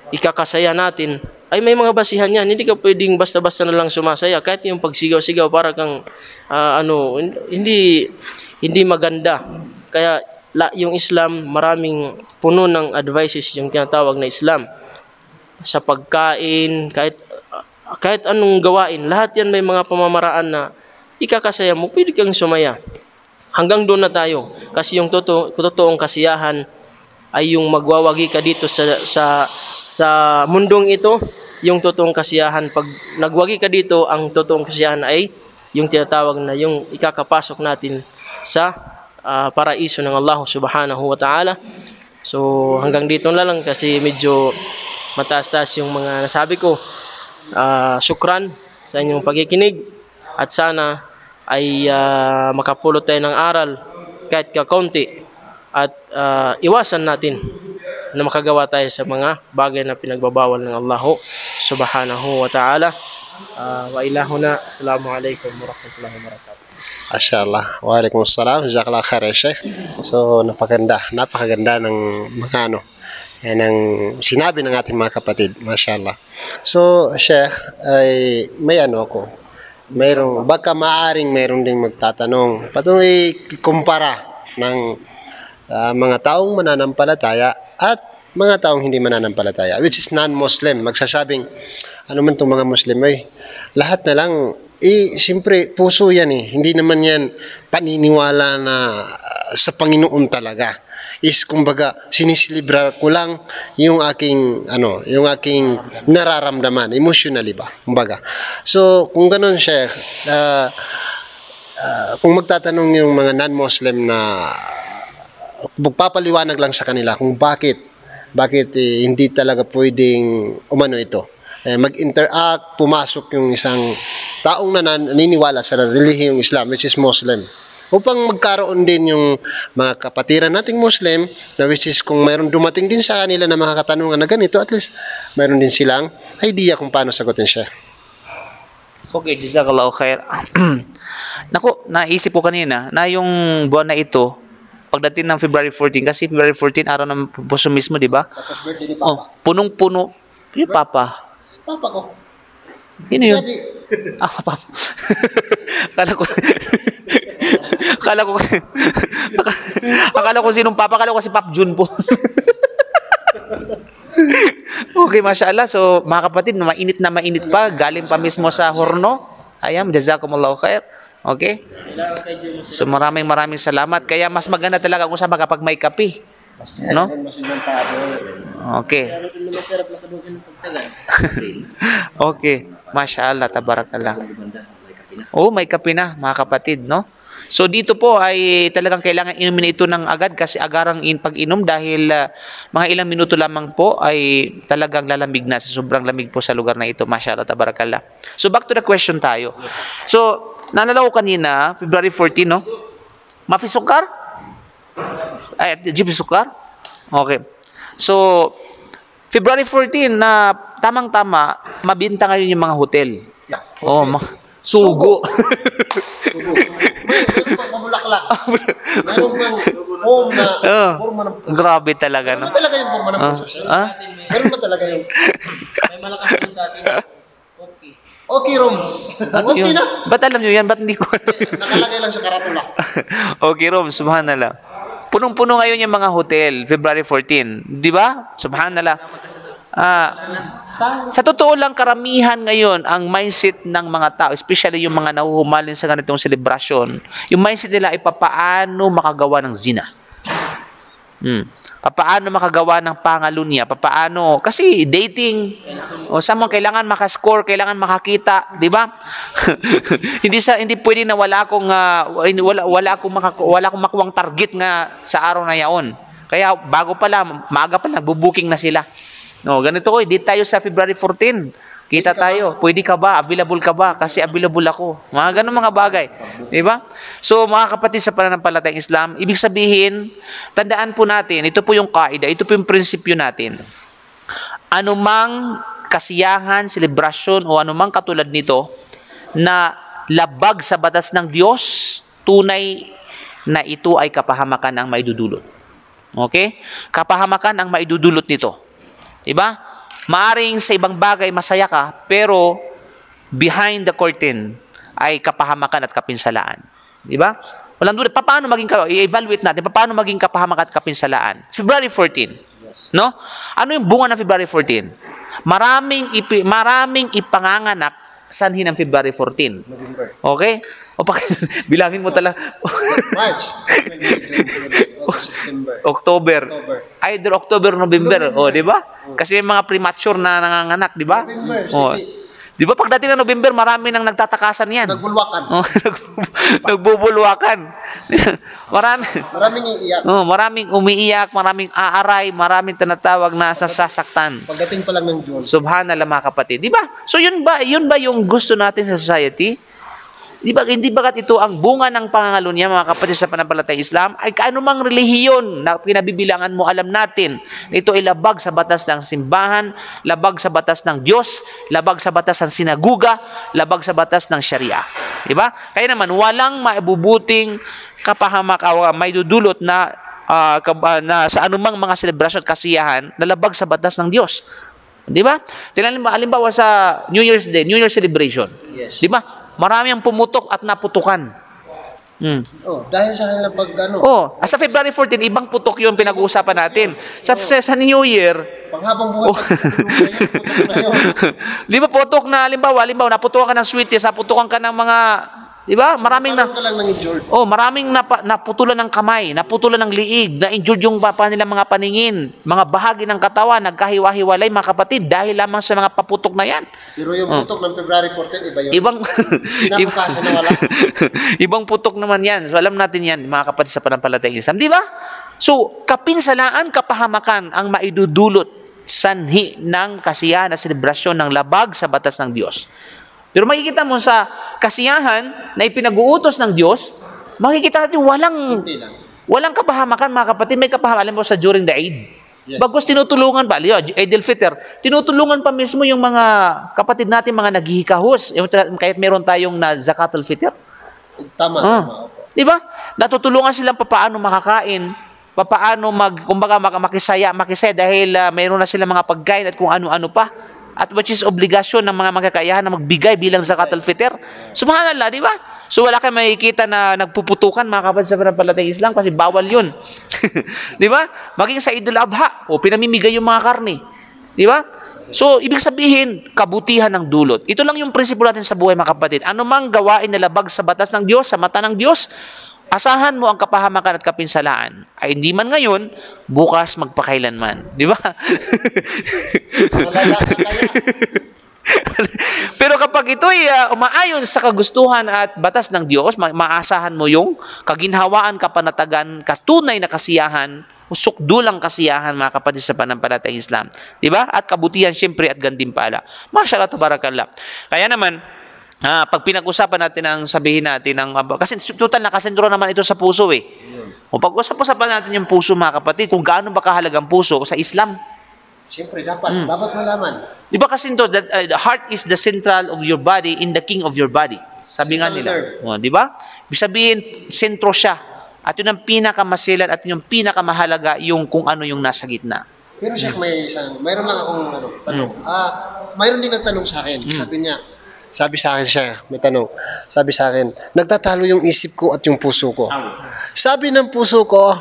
Speaker 4: ikakasaya natin, ay may mga basihan yan. Hindi ka pwedeng basta-basta na lang sumasaya. Kahit yung pagsigaw-sigaw, para kang, hindi maganda. Kaya yung Islam, maraming puno ng advices yung tinatawag na Islam. Sa pagkain, kahit anong gawain, lahat yan may mga pamamaraan na ikakasaya mo, pwede kang sumaya. Hanggang doon na tayo. Kasi yung totoong kasiyahan ay yung magwawagi ka dito sa mundong ito. Yung totoong kasiyahan, pag nagwagi ka dito, ang totoong kasiyahan ay yung tinatawag na yung ikakapasok natin sa paraiso ng Allah subhanahu wa ta'ala. So hanggang dito na lang kasi medyo mataas-taas yung mga nasabi ko. Syukran sa inyong pagkikinig at sana ay makapulot tayo ng aral kahit kakaunti at iwasan natin na makagawa tayo sa mga bagay na pinagbabawal ng Allah subhanahu wa ta'ala. Wa ilahuna. Assalamualaikum warahmatullahi wabarakatuh.
Speaker 1: Masyaallah. Waalaikumsalam. Jazakallah khair, Sheikh. So, napakaganda ng mga yan ang sinabi ng ating mga kapatid. Masyaallah. So, Sheikh, ay may ako. Baka maaring mayroon ding magtatanong. Patungay kumpara ng mga taong mananampalataya at mga taong hindi mananampalataya, which is non-Muslim. Magsasabing, ano man itong mga Muslim, lahat na lang, siyempre, puso yan Hindi naman yan paniniwala na sa Panginoon talaga. Kumbaga, sinisilibra ko lang yung aking nararamdaman, emotionally ba? Kumbaga. So, kung ganun, Sheikh, kung magtatanong yung mga non-Muslim na magpapaliwanag lang sa kanila kung bakit hindi talaga pwedeng ito. Mag-interact, pumasok yung isang taong naniniwala sa relihiyong Islam, which is Muslim. Upang magkaroon din yung mga kapatiran nating Muslim, na which is kung mayroon dumating din sa kanila na mga katanungan na ganito, at least mayroon din silang idea kung paano sagutin siya.
Speaker 2: Okay, jazakallahu khair. Naku, naisip ko kanina na yung buwan na ito, pagdating ng February 14, kasi February 14, araw ng puso mismo, di ba?
Speaker 1: Tapos birthday ni Papa.
Speaker 2: Punong-puno. Yung Papa.
Speaker 1: Papa ko.
Speaker 2: Sino yun? Papa. Akala ko sinong Papa. Akala ko si Pap Jun po. Okay, mashallah. So, mga kapatid, mainit pa. Galing pa mismo sa horno. Ayan, jazakumullahu khair. Okay? So, maraming salamat. Kaya mas maganda talaga kung saan kapag may kape. No? Okay. Okay. Mashallah, tabarakallah. Oh, may kape na, mga kapatid, no? So dito po ay talagang kailangan inumin ito ng agad kasi agarang pag-inom dahil mga ilang minuto lamang po ay talagang lalamig na, sa sobrang lamig po sa lugar na ito. Mashallah, tabarakallah. So back to the question tayo. So naalala ko kanina, February 14, no? Mafisukar? Ay, jeep sukar? Okay. So February 14 na tamang-tama, mabinta ngayon yung mga hotel. Oh, sugo.
Speaker 1: Mamulaklak. Meron bang form na forma ng puso?
Speaker 2: Grabe talaga, no?
Speaker 1: Meron ba talaga yung forma ng puso? Meron ba talaga yung...
Speaker 4: May malakas din sa atin.
Speaker 1: Okay, Roms. Okay na.
Speaker 2: Ba't alam nyo yan? Ba't hindi ko alam?
Speaker 1: Nakalagay lang sa karatula.
Speaker 2: Okay, Roms, subhanallah. Punong-puno ngayon yung mga hotel, February 14. Di ba? Subhanallah. Sa totoo lang, karamihan ngayon, ang mindset ng mga tao, especially yung mga nahuhumalin sa ganitong celebration, yung mindset nila ay papaano makagawa ng zina. Papaano makagawa ng pangalunya, papaano, kasi dating, someone kailangan makascore, kailangan makakita, di ba? hindi pwede na wala akong makuwang target nga sa araw na yaon. Kaya maaga pa lang, bubooking na sila. No, ganito ko, dito tayo sa February 14. Kita tayo, pwede ka ba? Available ka ba? Kasi available ako. Mga ganun mga bagay. Diba? So, mga kapatid sa pananampalatayang Islam, ibig sabihin, tandaan po natin, ito po yung kaida, ito po yung prinsipyo natin. Anumang kasiyahan, selebrasyon, o anumang katulad nito, na labag sa batas ng Diyos, tunay na ito ay kapahamakan ang maidudulot. Okay? Kapahamakan ang maidudulot nito. Diba? Maaring sa ibang bagay masaya ka, pero behind the curtain ay kapahamakan at kapinsalaan. Diba? Walang duda. Paano maging i-evaluate natin paano maging kapahamakan at kapinsalaan? February 14. No? Ano yung bunga ng February 14? Maraming ipanganganak sanhi ng February 14.
Speaker 1: November.
Speaker 2: Okay? O bilangin mo talaga.
Speaker 1: March. September.
Speaker 2: October.
Speaker 1: October.
Speaker 2: Either October, November. O, di ba? Kasi may mga premature na nanganganak, di ba?
Speaker 1: November,
Speaker 2: O.
Speaker 1: sige.
Speaker 2: Di ba pagdating ng November, marami nang nagtatakasan yan.
Speaker 1: Nagbulwakan.
Speaker 2: Oh, nagbubulwakan.
Speaker 1: Maraming iiyak.
Speaker 2: Maraming umiiyak, maraming aaray, maraming tinatawag na sasaktan.
Speaker 1: Pagdating pa lang ng June.
Speaker 2: Subhanallah mga kapatid. Di ba? So yun ba yung gusto natin sa society? Di ba, hindi bagat ito ang bunga ng pangangalunya mga kapatid sa panampalatayang Islam ay kaanumang relihiyon na pinabibilangan mo, alam natin ito ay labag sa batas ng simbahan, labag sa batas ng Diyos, labag sa batas ng sinaguga, labag sa batas ng Sharia. Di ba? Kaya naman walang maibubuting kapahamak may dudulot na sa anumang mga selebrasyon at kasiyahan na labag sa batas ng Diyos. Di ba? Halimbawa sa New Year's Day, New Year's celebration.
Speaker 1: Yes.
Speaker 2: Di ba? Marami ang pumutok at naputukan.
Speaker 1: Dahil sa kanila pag ano,
Speaker 2: Sa February 14, ibang putok yung pinag-uusapan natin. Sa New Year,
Speaker 1: panghabang buhay putok na yun.
Speaker 2: di ba putok na, halimbawa, naputukan ka ng sweeties, naputukan ka ng mga, di ba? Maraming
Speaker 1: Ka lang ng injured.
Speaker 2: maraming naputulan ng kamay, naputulan ng liig, na-injured yung nilang mga paningin, mga bahagi ng katawan, nagkahiwa-hiwalay mga kapatid dahil lamang sa mga paputok na yan.
Speaker 1: Pero yung putok ng February 14, iba yun. Pinabukasan na wala.
Speaker 2: Ibang putok naman yan. So alam natin yan, mga kapatid sa panampalatayang Islam. Di ba? So, kapinsalaan, kapahamakan ang maidudulot sanhi ng kasiyahan na selebrasyon ng labag sa batas ng Diyos. Pero makikita mo sa kasiyahan na ipinag-uutos ng Diyos, makikita natin walang kapahamakan mga kapatid. May kapahamakan. Alam mo sa during the Eid.
Speaker 1: Yes.
Speaker 2: Bagkus tinutulungan pa, Eid al-Fitr, tinutulungan pa mismo yung mga kapatid natin, mga naghihikahos. Kahit meron tayong na Zakat al-Fitr.
Speaker 1: Tama.
Speaker 2: Di ba? Natutulungan silang paano makakain, paano makisaya dahil mayroon na silang mga pagkain at kung ano-ano pa. At which is obligasyon ng mga magkakayahan na magbigay bilang Zakat al-Fitr. Subhanallah, di ba? So wala kayong makikita na nagpuputukan mga kapatid sa panampalatayang Islam kasi bawal yun. Di ba? Maging sa Idul Adha, pinamimigay yung mga karne. Di ba? So, ibig sabihin, kabutihan ng dulot. Ito lang yung prinsipyo natin sa buhay mga kapatid. Ano mang gawain na labag sa batas ng Diyos, sa mata ng Diyos, asahan mo ang kapahamakan at kapinsalaan. Ay hindi man ngayon, bukas magpakailanman. Di ba? Pero kapag ito ay umaayon sa kagustuhan at batas ng Diyos, maasahan mo yung kaginhawaan, kapanatagan, tunay na kasiyahan, sukdulang kasiyahan mga kapatid sa panampalatayang Islam. Di ba? At kabutihan siyempre at gantimpala. Mashallah, tabarakallah. Kaya naman, pag pinag-usapan natin ang sabihin natin kasi total nakasentro naman ito sa puso eh. Kung pag-usapan natin yung puso mga kapatid, kung gaano ba kahalagang puso sa Islam.
Speaker 1: Siyempre dapat malaman.
Speaker 2: Di ba kasi that the heart is the central of your body in the king of your body. Sabi nga nila. Di ba? Ibig sabihin, sentro siya. At yun ang pinakamasilan at yun ang pinakamahalaga yung kung ano yung nasa gitna.
Speaker 1: Pero siya mayroon lang akong tanong. Mayroon din nagtanong sa akin. Sabi sa akin siya, may tanong. Sabi sa akin, nagtatalo yung isip ko at yung puso ko. Sabi ng puso ko,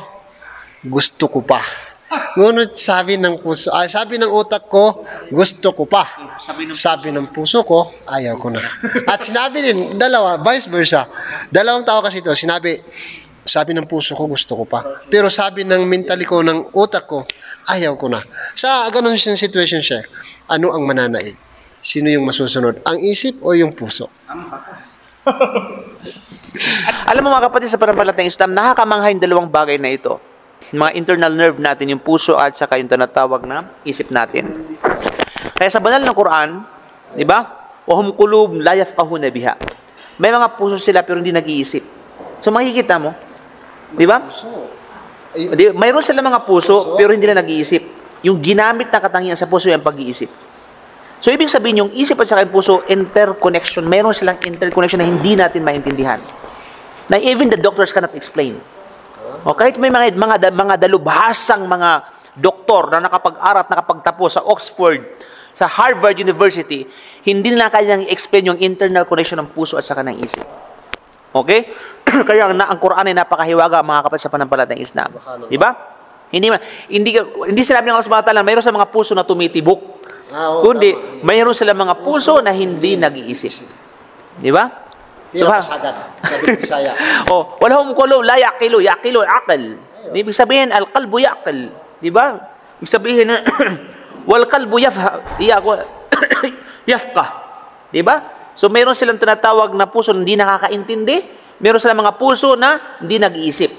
Speaker 1: gusto ko pa. Ngunit sabi ng utak ko, gusto ko pa. Sabi ng puso ko, ayaw ko na. At sinabi din, vice versa. Dalawang tao kasi ito, sabi ng puso ko, gusto ko pa. Pero sabi ng mentally ko, ng utak ko, ayaw ko na. Sa ganun siyang situation siya, ano ang mananaig? Sino yung masusunod? Ang isip o yung puso?
Speaker 2: Alam mo mga kapatid sa panampalatayang Islam, nakakamangha yung dalawang bagay na ito. Mga internal nerve natin, yung puso at saka yung tinatawag na isip natin. Kaya sa banal ng Quran, di ba? Wahum qulub la yafqahuna biha. May mga puso sila pero hindi nag-iisip. So makikita mo, di ba? Mayroon sila mga puso pero hindi na nag-iisip. Yung ginamit na katangian sa puso yung pag-iisip. So, ibig sabihin, yung isip at saka yung puso, interconnection. Meron silang interconnection na hindi natin maintindihan. Na even the doctors cannot explain. Okay? May mga dalubhasang mga doktor na nakapag-aral at nakapagtapos sa Oxford, sa Harvard University, hindi nila kayang explain yung internal connection ng puso at saka ng isip. Okay? Kaya ang Quran ay napakahiwaga, mga kapatid sa panampalatayang Islam. Di ba? Hindi sinabi ng Allah subhanahu wa ta'ala, mayroon sa mga puso na tumitibok. Kundi, mayroon sila mga puso na hindi nag-iisip. Di ba? Wala hum kulo, la yaqilu, yaqilu, aqal. Ibig sabihin, al-qalbu yaqil. Di ba? Ibig sabihin, wal qalbu yafqah. Di ba? So, mayroon silang tinatawag na puso na hindi nakakaintindi. Mayroon silang mga puso na hindi nag-iisip.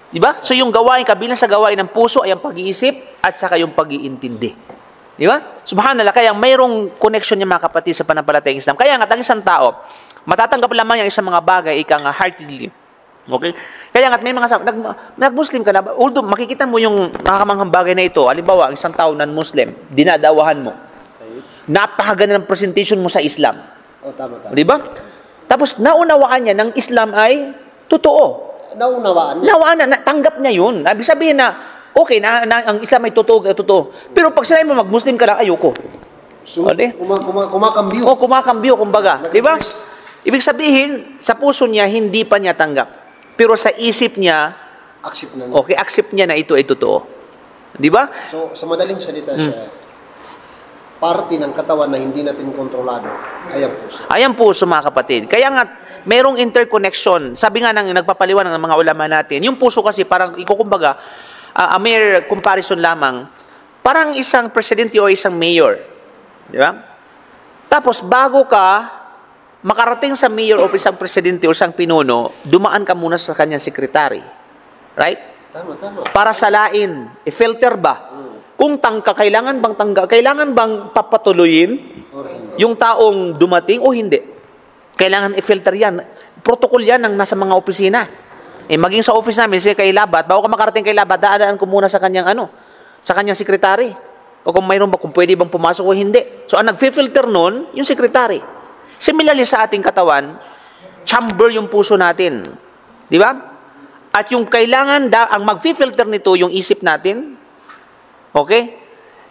Speaker 2: Di ba? So, yung gawain, kabilang sa gawain ng puso ay ang pag-iisip at saka yung pag-iintindi. Di ba? Subhanallah, kaya mayroong connection niya mga kapatid sa panampalatayang Islam. Kaya nga, ang isang tao, matatanggap lamang yung isang mga bagay, ika nga heartedly. Okay? Kaya nga, may mga nag-Muslim ka na, although makikita mo yung nakakamanghang bagay na ito, halimbawa, ang isang tao non-Muslim, dinadawahan mo. Napakaganda ng presentation mo sa Islam.
Speaker 1: Tama.
Speaker 2: Di ba? Tapos, naunawaan niya ng Islam ay totoo. Naunawaan na, tanggap niya yun. Ibig sabihin na, okay, ang Islam ay totoo. Pero pag sinabi mo mag-Muslim ka lang, ayoko.
Speaker 1: Kumakambyo.
Speaker 2: Kumakambyo, kumbaga. Di ba? Ibig sabihin, sa puso niya, hindi pa niya tanggap. Pero sa isip niya, accept niya na ito ay totoo. Di ba?
Speaker 1: So, sa madaling salita siya, parte ng katawan na hindi natin kontrolado ay ang puso.
Speaker 2: Ay ang puso, mga kapatid. Kaya nga, merong interconnection. Sabi nga ng nagpapaliwanag ng mga ulama natin, yung puso kasi parang, kumbaga, a mere comparison lamang, parang isang presidente o isang mayor. Di ba? Tapos, bago ka makarating sa mayor o isang presidente o isang pinuno, dumaan ka muna sa kanyang sekretary. Right?
Speaker 1: Tama.
Speaker 2: Para salain, i-filter ba? Kung kailangan bang papatuloyin yung taong dumating o hindi? Kailangan i-filter yan. Protocol yan ng nasa mga opisina. Maging sa office namin, kay Labat, bago ka makarating kay Labat, dadaan ko muna sa kanyang sekretary. O kung mayroon ba, kung pwede bang pumasok o hindi. So, ang nag-filter nun, yung sekretary. Similarly sa ating katawan, chamber yung puso natin. Di ba? At yung kailangan, ang mag-filter nito, yung isip natin, okay?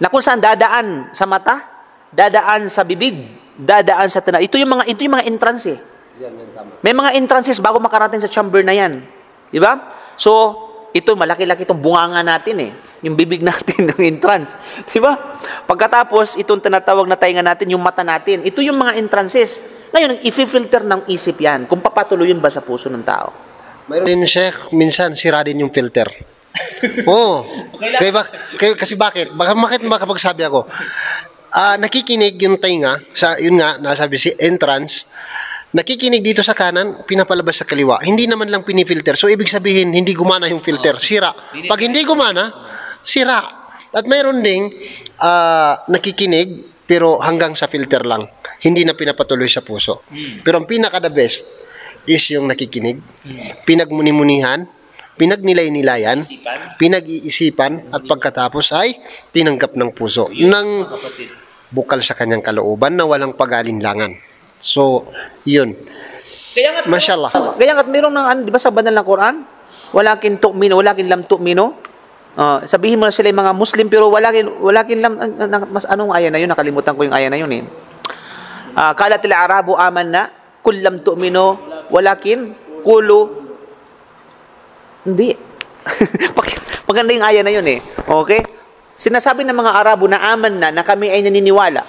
Speaker 2: Na kung saan dadaan sa mata, dadaan sa bibig, dadaan sa tenga. Ito yung mga entrance eh.
Speaker 1: Yan, tama.
Speaker 2: May mga entrances bago makarating sa chamber na yan. Di ba? So, ito malaki-laki itong bunganga natin eh. Yung bibig natin ng entrance. Di ba? Pagkatapos, itong tinatawag na tainga natin, yung mata natin. Ito yung mga entrances. Ngayon, i-filter ng isip yan kung papatuloyin ba sa puso ng tao.
Speaker 1: Mayroon din, Sheikh, minsan sira din yung filter. Oo. Kasi bakit? Bakit makapagsabi ako? Nakikinig yung tainga, yun nga, nasabi si entrance, nakikinig dito sa kanan, pinapalabas sa kaliwa. Hindi naman lang pinifilter. So, ibig sabihin, hindi gumana yung filter. Sira. Pag hindi gumana, sira. At mayroon ding nakikinig, pero hanggang sa filter lang. Hindi na pinapatuloy sa puso. Pero ang pinaka-the best is yung nakikinig, pinagmuni-munihan, pinagnilay-nilayan, pinag-iisipan, at pagkatapos ay tinanggap ng puso ng bukal sa kanyang kalooban na walang pag-alinlangan. So, yun. Mashallah.
Speaker 2: Kaya nga mayroon ng, di ba sa banal na Quran? Walakin tu'mino, walakin lam tu'mino. Sabihin mo na sila yung mga Muslim, pero walakin lam, anong aya na yun? Nakalimutan ko yung aya na yun eh. Kalatil Arabu amanna, kul lam tu'mino, walakin kulu. Hindi. Maganda yung aya na yun eh. Okay? Sinasabi ng mga Arabo na aman na kami ay naniniwala.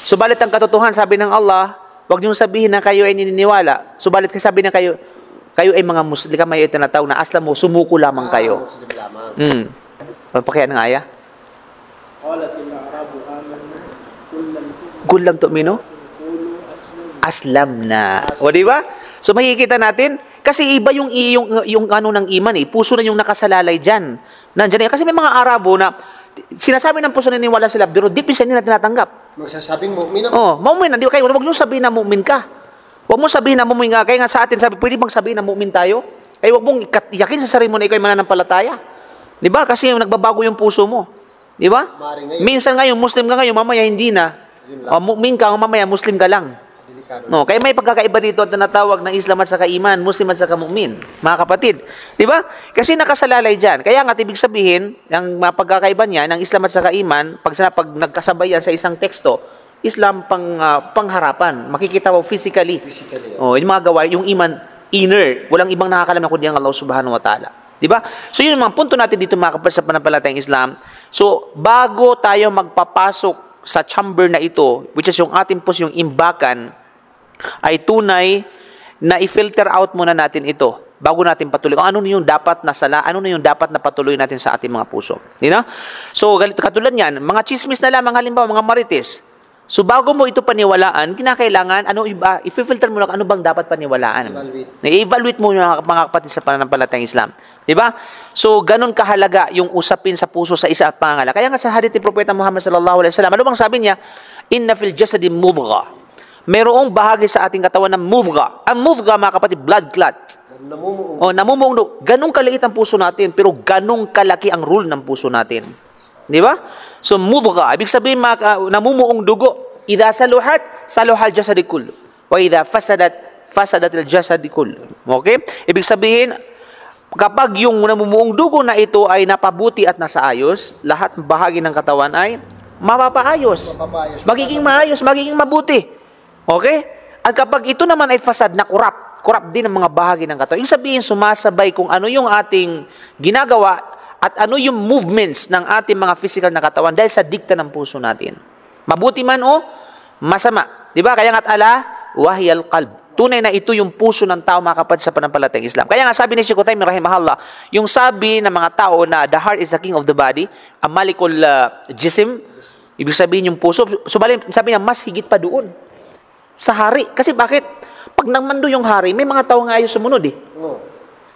Speaker 2: Subalit ang katotohanan, sabi ng Allah, huwag niyong sabihin na kayo ay naniniwala. Subalit sabi na kayo ay mga Muslim, kami ay tinatawag na aslam mo, sumuko lamang kayo.
Speaker 1: Muslim lamang.
Speaker 2: Pakaya ng aya? Kul lam tu'minu? Aslam na. O di ba? So makikita natin, kasi iba yung ano ng iman eh. Puso na yung nakasalalay dyan. Nandiyan eh. Kasi may mga Arabo na sinasabi ng puso na niniwala sila, pero deep inside nila tinatanggap.
Speaker 1: Magsasabing mu'min ako.
Speaker 2: Mu'min. Hindi kayo, huwag nyo sabihin na mu'min ka. Huwag mo sabihin na mu'min ka. Kaya nga sa atin, pwede bang sabihin na mu'min tayo? Kaya huwag mong yakin sa sarili mo na ikaw ay mananampalataya. Di ba? Kasi nagbabago yung puso mo. Di ba? Minsan ngayon, Muslim ka ngayon, mamaya hindi na. O, mu'min ka, mamaya Muslim ka lang.
Speaker 1: Delikado.
Speaker 2: No, kaya may pagkakaiba dito at tinatawag ng Islam at saka iman, Muslim at saka mu'min, mga kapatid. 'Di ba? Kasi nakasalalay diyan. Kaya nga ibig sabihin, ang mga pagkakaiba niya ng Islam at saka iman, pag nagkasabay yan sa isang teksto, Islam pangharapan, makikita mo physically. Oh, yung mga gawain, yung iman inner, walang ibang nakakalam na kundi ang Allah Subhanahu wa Ta'ala. 'Di ba? So yun ang mga punto natin dito mga kapatid sa pananampalatayang Islam. So bago tayo magpapasok sa chamber na ito, which is yung ating yung imbakan, ay tunay na i-filter out muna natin ito bago natin patuloy. Kung ano na yung dapat na sala, ano na yung dapat na patuloy natin sa ating mga puso. You know? So, katulad niyan, mga chismis na lamang, halimbawa, mga marites. So, bago mo ito paniwalaan, kinakailangan, ano iba, i-filter mo lang ano bang dapat paniwalaan. I-evaluate mo yung mga kapatid sa pananampalatayang Islam. Diba? So, ganun kahalaga yung usapin sa puso sa isa at pangangala. Kaya nga sa hadith ni Propeta Muhammad sallallahu alaihi wasallam, ano bang sabi niya? Inna fil jasadi mudgha. Mayroong bahagi sa ating katawan ng mudgha. Ang mudgha, mga kapatid, blood clot. Namumuong. Ganun kaliit ang puso natin, pero ganun kalaki ang rule ng puso natin. Di ba? So, mudgha, ibig sabihin, namumuong dugo. Idha saluhat, saluhal jasadi kullu. Wa idha fasadat al-jasadi kullu. Okay? Ibig sabihin, kapag yung namumuong dugo na ito ay napabuti at nasa ayos, lahat ng bahagi ng katawan ay mapapaayos. Magiging maayos, magiging mabuti. Okay? At kapag ito naman ay fasad na kurap din ang mga bahagi ng katawan. Yung sabihin, sumasabay kung ano yung ating ginagawa at ano yung movements ng ating mga physical na katawan dahil sa dikta ng puso natin. Mabuti man o masama. Diba? Kaya nga't wahiyal qalb. Tunay na ito yung puso ng tao, mga kapatid sa pananampalatayang Islam. Kaya nga sabi ni Sheikh Uthaymeen rahimahullah, yung sabi ng mga tao na the heart is the king of the body, ang malikul jism, ibig sabihin yung puso, sabi niya, mas higit pa doon sa hari. Kasi bakit? Pag nagmando yung hari, may mga tao nga ayaw sumunod eh.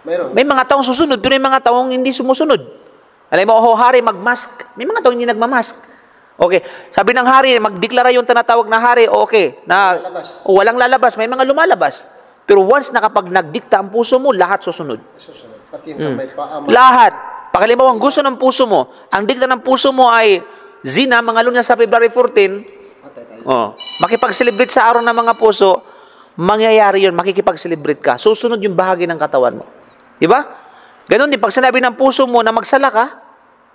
Speaker 1: Mayroon.
Speaker 2: May mga taong susunod, pero may mga taong hindi sumusunod. Alam mo, hari, magmask. May mga taong hindi nagmamask. Okay, sabi ng hari, magdeklara yung tinatawag na hari, okay, na walang lalabas, may mga lumalabas. Pero once na kapag nagdikta ang puso mo, lahat susunod.
Speaker 1: Pati yung kamay pa.
Speaker 2: Lahat. Pagkalimaw, ang gusto ng puso mo, ang dikta ng puso mo ay zina, mga lunya sa February 14, makipag-celebrate sa araw ng mga puso, mangyayari yun, makikipag-celebrate ka. Susunod yung bahagi ng katawan mo. Diba? Ganon din, pag sinabi ng puso mo na magsala ka,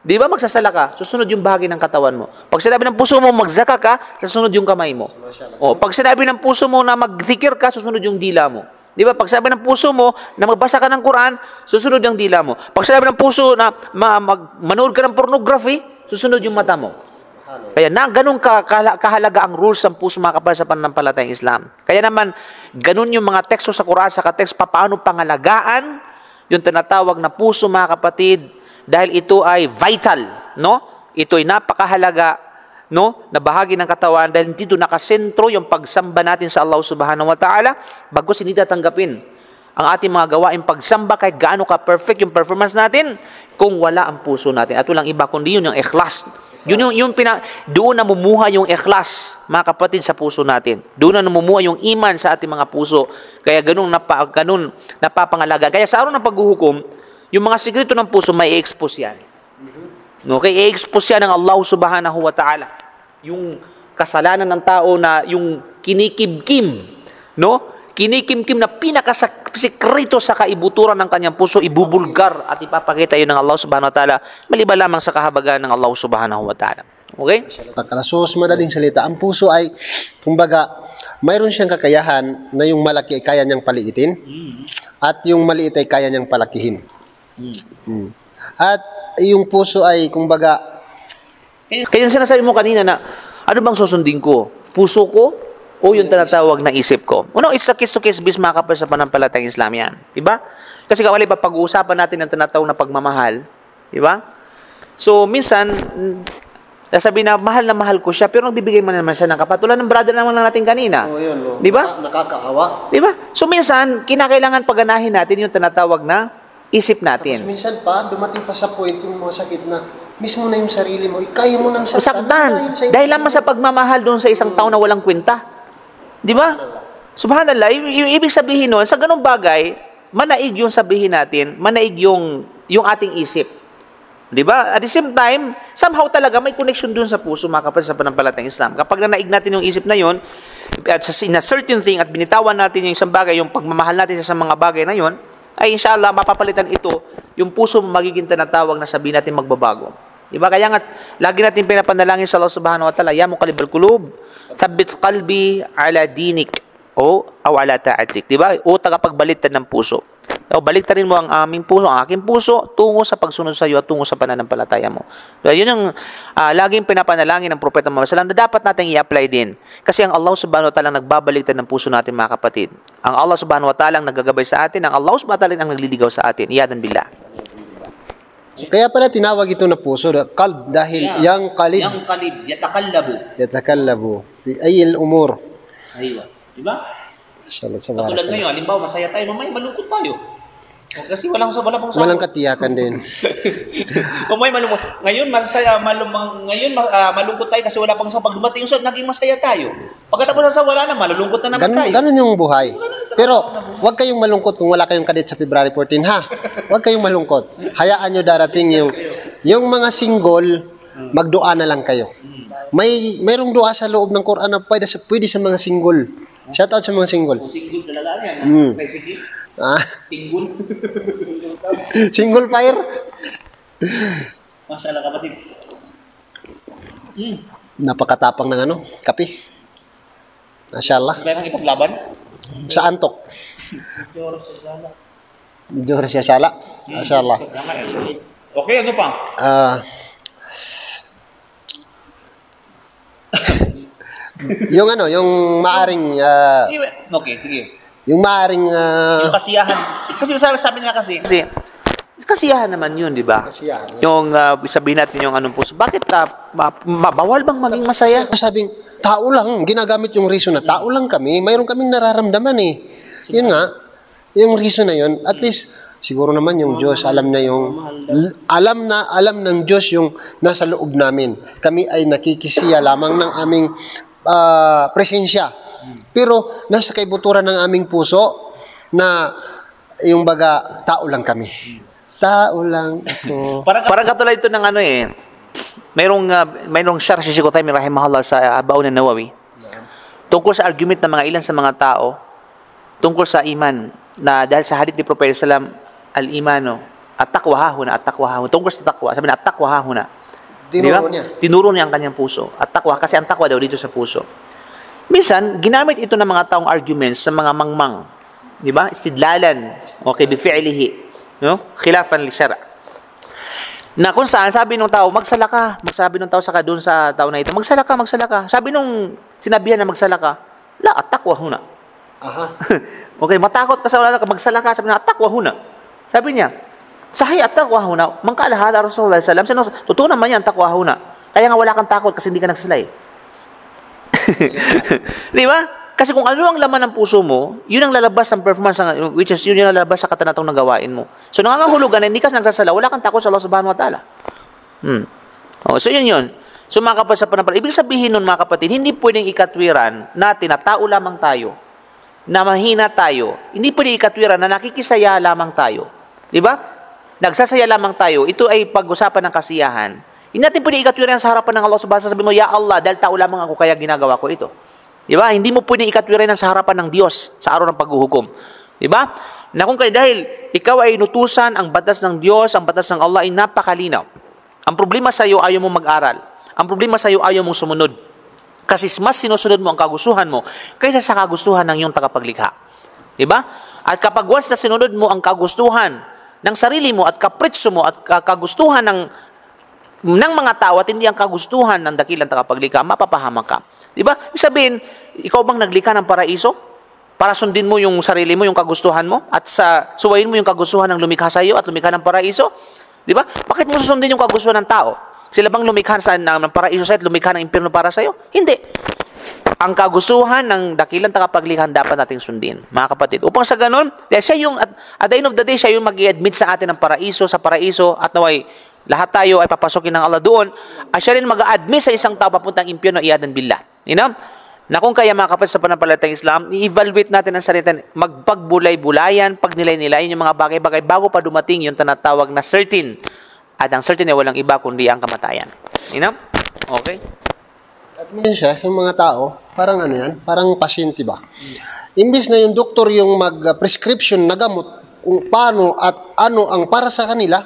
Speaker 2: di ba magsasala ka? Susunod yung bahagi ng katawan mo. Pag sinabi ng puso mo magzaka ka, susunod yung kamay mo. Pag sinabi ng puso mo na magzikir ka, susunod yung dila mo. Di ba? Pag sinabi ng puso mo na magbasa ka ng Quran, susunod yung dila mo. Pag sinabi ng puso na manood ka ng pornography, susunod yung mata mo. Kaya ganun kahalaga ang rules ng puso, mga kapatid sa pananampalatayang Islam. Kaya naman, ganun yung mga teksto sa Quran, sa text, paano pangalagaan yung tinatawag na puso, mga kapatid, dahil ito ay vital, no? Ito ay napakahalaga, no, na bahagi ng katawan dahil dito nakasentro yung pagsamba natin sa Allah Subhanahu wa Ta'ala, bagkus hindi tatanggapin ang ating mga gawain pagsamba kahit gaano ka perfect yung performance natin kung wala ang puso natin. At walang iba kundi yun yung ikhlas. Doon namumuha yung ikhlas, mga kapatid, sa puso natin. Doon na namumuha yung iman sa ating mga puso. Kaya ganun napapangalaga. Kaya sa araw ng paghuhukom, yung mga sikreto ng puso, may i-expose yan. Okay? I-expose yan ng Allah Subhanahu wa Ta'ala. Yung kasalanan ng tao na yung kinikimkim, no? Kinikimkim na pinakasikreto sa kaibuturan ng kanyang puso, ibubulgar at ipapakita yun ng Allah Subhanahu wa Ta'ala, maliban lamang sa kahabagan ng Allah Subhanahu wa Ta'ala. Okay?
Speaker 1: Pagkalasos, madaling salita, ang puso ay, kumbaga, mayroon siyang kakayahan na yung malaki ay kaya niyang paliitin at yung maliit ay kaya niyang palakihin. At yung puso ay, kumbaga,
Speaker 2: kaya sinasabi mo kanina na, ano bang susundin ko? Puso ko o yung tinatawag na isip ko? It's a kiss-to-kiss bis, mga kapatid sa pananampalatayang Islam yan. Diba? Kasi kawali pa, pag-uusapan natin ang tinatawag na pagmamahal. Diba? So, minsan, sabi na mahal ko siya, pero nagbibigay man naman siya ng kapatulan ng brother naman natin kanina. Diba?
Speaker 1: Nakakaawa.
Speaker 2: Diba? So, minsan, kinakailangan paganahin natin yung tinatawag na isip natin.
Speaker 1: Tapos minsan pa, dumating pa sa point yung mga sakit na mismo na yung sarili mo, kaya mo nang
Speaker 2: saktan. Dahil lamang sa pagmamahal doon sa isang tao na walang kwenta. Di ba? Subhanallah, yung ibig sabihin nun, sa ganung bagay, manaig yung sabihin natin, manaig yung ating isip. Di ba? At the same time, somehow talaga may connection dun sa puso, mga kapatid, sa pananampalatayang Islam. Kapag nanaig natin yung isip na yun, at in a certain thing, at binitawan natin yung isang bagay, yung pagmamahal natin sa mga bagay na yun, ay inshallah, mapapalitan ito, yung puso magiging tinatawag na sabihin natin magbabago. Di ba? Kaya nga, lagi natin pinapanalangin sa Allah subhanahu wa ta'ala, ya muqallibal qulub, thabbit qalbi ala dinik, o ala ta'atik. Di ba? O tagapagbaliktad ng puso. O baliktarin mo ang aming puso, ang aking puso, tungo sa pagsunod sa iyo at tungo sa pananampalataya mo. So, yun yung laging pinapanalangin ng Propeta Muhammad sallallahu alaihi wasallam na dapat natin i-apply din. Kasi ang Allah subhanahu wa ta'ala nagbabaliktad ng puso natin, mga kapatid. Ang Allah subhanahu wa ta'ala ang naggagabay sa atin, ang Allah subhanahu wa ta'ala ang nagliligaw sa atin. Iyadan billah.
Speaker 1: Kaya pala tinawag ito na puso, qalb, dahil yang qalib, yatakallabu fi ayil umur.
Speaker 2: Aywa. Diba?
Speaker 1: Inshallah,
Speaker 2: Katulad ngayon, halimbawa masaya tayo, mamaya malungkot tayo. Kasi walang
Speaker 1: walang katiyakan din.
Speaker 2: Mamaya malungkot. Ngayon masaya, malungkot tayo kasi wala pang sa pagdumating yung naging masaya tayo. Pagkatapos sa wala na, malulungkot na naman tayo.
Speaker 1: Ganun yung buhay. Pero huwag kayong malungkot kung wala kayong kadit sa February 14, ha? Huwag kayong malungkot. Hayaan nyo darating yung mga single, magdua na lang kayo. Mayroong dua sa loob ng Quran na pwede sa mga single. Shout out sa mga single.
Speaker 2: Single talaga yan. Basically. Single.
Speaker 1: Single fire?
Speaker 2: Masyaallah, kapatid.
Speaker 1: Napakatapang ng kape. Masyaallah.
Speaker 2: Kaya kang ipaglaban?
Speaker 1: Sa antok. Jor siya sala. Masyaallah.
Speaker 2: Okay, ano pa?
Speaker 1: Yung maaring
Speaker 2: okay, sige.
Speaker 1: yung maaring
Speaker 2: Yung kasiyahan. Kasi sabi nila kasi kasiyahan naman yun, di ba?
Speaker 1: Kasiyahan.
Speaker 2: Yung sabihin natin yung anong puso. Bakit bawal bang maging masaya?
Speaker 1: sabing tao lang, ginagamit yung reason na tao lang kami, mayroon kaming nararamdaman eh. Yun nga, yung reason na yun, at least siguro naman yung Diyos alam ng Diyos yung nasa loob namin. Kami ay nakikisiya lamang ng aming presensya. Pero nasa kaibuturan ng aming puso na yung baga tao lang kami. Tao lang ito.
Speaker 2: Parang katulad ito ng mayroong Sharh Shaykh Uthaymeen rahimahullah sa Arba'un an-Nawawi. Tungkol sa argument ng mga ilan sa mga tao tungkol sa iman na dahil sa hadith ni Prophet sallam al-imano at-taqwa hahuna tungkol sa taqwa. Sabi na at-taqwa hahuna. Tinuro niya ang kanyang puso. At-taqwa kasi ang taqwa daw dito sa puso. Minsan, ginamit ito ng mga taong arguments sa mga mangmang. Di ba? Istidlalan. Okay, bifi'lihi. No? Khilafan li syara'. Na kung saan, sabi nung tao, magsala ka. Sabi nung tao doon sa tao na ito, magsala ka. Sabi nung sinabihan na magsala ka, la, at-taqwa huna.
Speaker 1: Aha.
Speaker 2: Okay, matakot ka sa wala ka, magsala ka. Sabi na, at-taqwa huna. Sabi niya, sahi at-taqwa huna, mangkaalahada Rasulullah sallallahu alaihi wasallam. Totoo naman yan, taqwa huna. Kaya nga wala kang takot kasi hindi ka nagsalay. Di ba? Kasi kung ano ang laman ng puso mo, yun ang lalabas ng performance, which is yun yung lalabas sa katanatong na gawain mo. So, nangangahulugan na hindi ka nagsasala, wala kang takot sa Allah subhanahu wa ta'ala. So, yun. So, mga kapatid sa pananampalataya, ibig sabihin nun, mga kapatid, hindi pwedeng ikatwiran natin na tao lamang tayo, na mahina tayo. Hindi pwedeng ikatwiran na nakikisaya lamang tayo. Di ba? Nagsasaya lamang tayo. Ito ay pag-usapan ng kasiyahan. Hindi natin pwede ikatwiran sa harapan ng Allah subhanahu wa ta'ala. Sabi mo, ya Allah, dahil tao lamang ako, kaya ginagawa ko ito. Di ba? Hindi mo pwede ikatwiran sa harapan ng Diyos sa araw ng paghuhukom. Di ba? Na kung kaya dahil ikaw ay inutusan, ang batas ng Diyos, ang batas ng Allah ay napakalinaw. Ang problema sa iyo, ayaw mo mag-aral. Ang problema sa iyo, ayaw mong sumunod. Kasi mas sinusunod mo ang kagustuhan mo kaysa sa kagustuhan ng iyong tagapaglikha. Di ba? At kapag once na sinunod mo ang kagustuhan ng sarili mo at kapritso mo at kagustuhan ng mga tao at hindi ang kagustuhan ng dakilang tagapaglikha, mapapahamak ka. Di ba? Ibig sabihin, ikaw bang naglikha ng paraiso? Para sundin mo yung sarili mo, yung kagustuhan mo? At suwayin mo yung kagustuhan ng lumikha sa iyo at lumikha ng paraiso? Di ba? Bakit mo susundin yung kagustuhan ng tao? Sila bang lumikha ng paraiso sa iyo at lumikha ng impyerno para sa iyo? Hindi. Ang kagustuhan ng dakilang tagapaglikha dapat nating sundin, mga kapatid. Upang sa ganun, siya yung, at the end of the day, siya yung mag-i-admit sa atin ng paraiso, sa paraiso, at naway, lahat tayo ay papasokin ng Allah doon, at siya rin mag-a-admit sa isang tao papuntang impyerno, iyadan billah. You know? Na kung kaya mga kapatid sa pananampalatayang Islam, i-evaluate natin ang sarili, magpagbulay-bulayan, pagnilay-nilayan yung mga bagay-bagay bago pa dumating yung tinatawag na certain At ang certain ay walang iba kundi ang kamatayan. You know? Okay?
Speaker 1: At minsan siya, yung mga tao, parang ano yan, parang pasyente ba? Imbis na yung doktor yung mag-prescription na gamot kung paano at ano ang para sa kanila,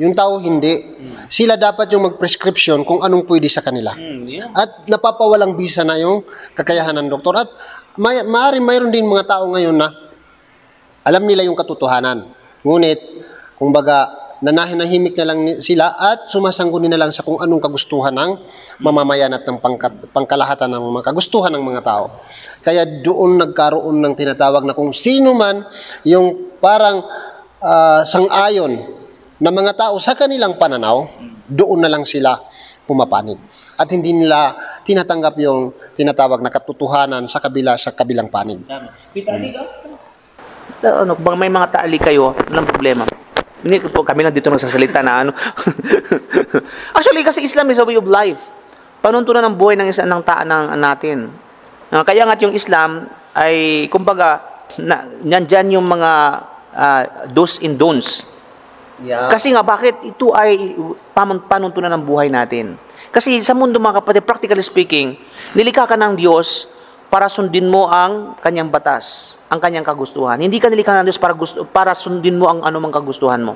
Speaker 1: yung tao hindi. Sila dapat yung mag-prescription kung anong pwede sa kanila. At napapawalang bisa na yung kakayahan ng doktor. At mayroon din mga tao ngayon na alam nila yung katotohanan. Ngunit, kung baga, nanahimik na lang sila at sumasanggunin na lang sa kung anong kagustuhan ng mamamayan at ng pangkalahatan ng mga kagustuhan ng mga tao. Kaya doon nagkaroon ng tinatawag na kung sino man yung parang sang-ayon na mga tao sa kanilang pananaw, doon na lang sila pumapanig. At hindi nila tinatanggap yung tinatawag na katotohanan sa kabilang panig.
Speaker 2: Ano, kung may mga taali kayo, walang problema. Hindi po kami lang dito nagsasalita na ano. Actually, kasi Islam is a way of life. Panuntunan ng buhay ng isa ng natin. Kaya nga yung Islam ay, kumbaga, nandyan yung mga do's and don'ts.
Speaker 1: Yeah.
Speaker 2: Kasi nga, bakit ito ay panuntunan ng buhay natin? Kasi sa mundo, mga kapatid, practically speaking, nilikha ka ng Diyos para sundin mo ang kanyang batas, ang kanyang kagustuhan. Hindi ka nilikha ng Diyos para sundin mo ang anumang kagustuhan mo.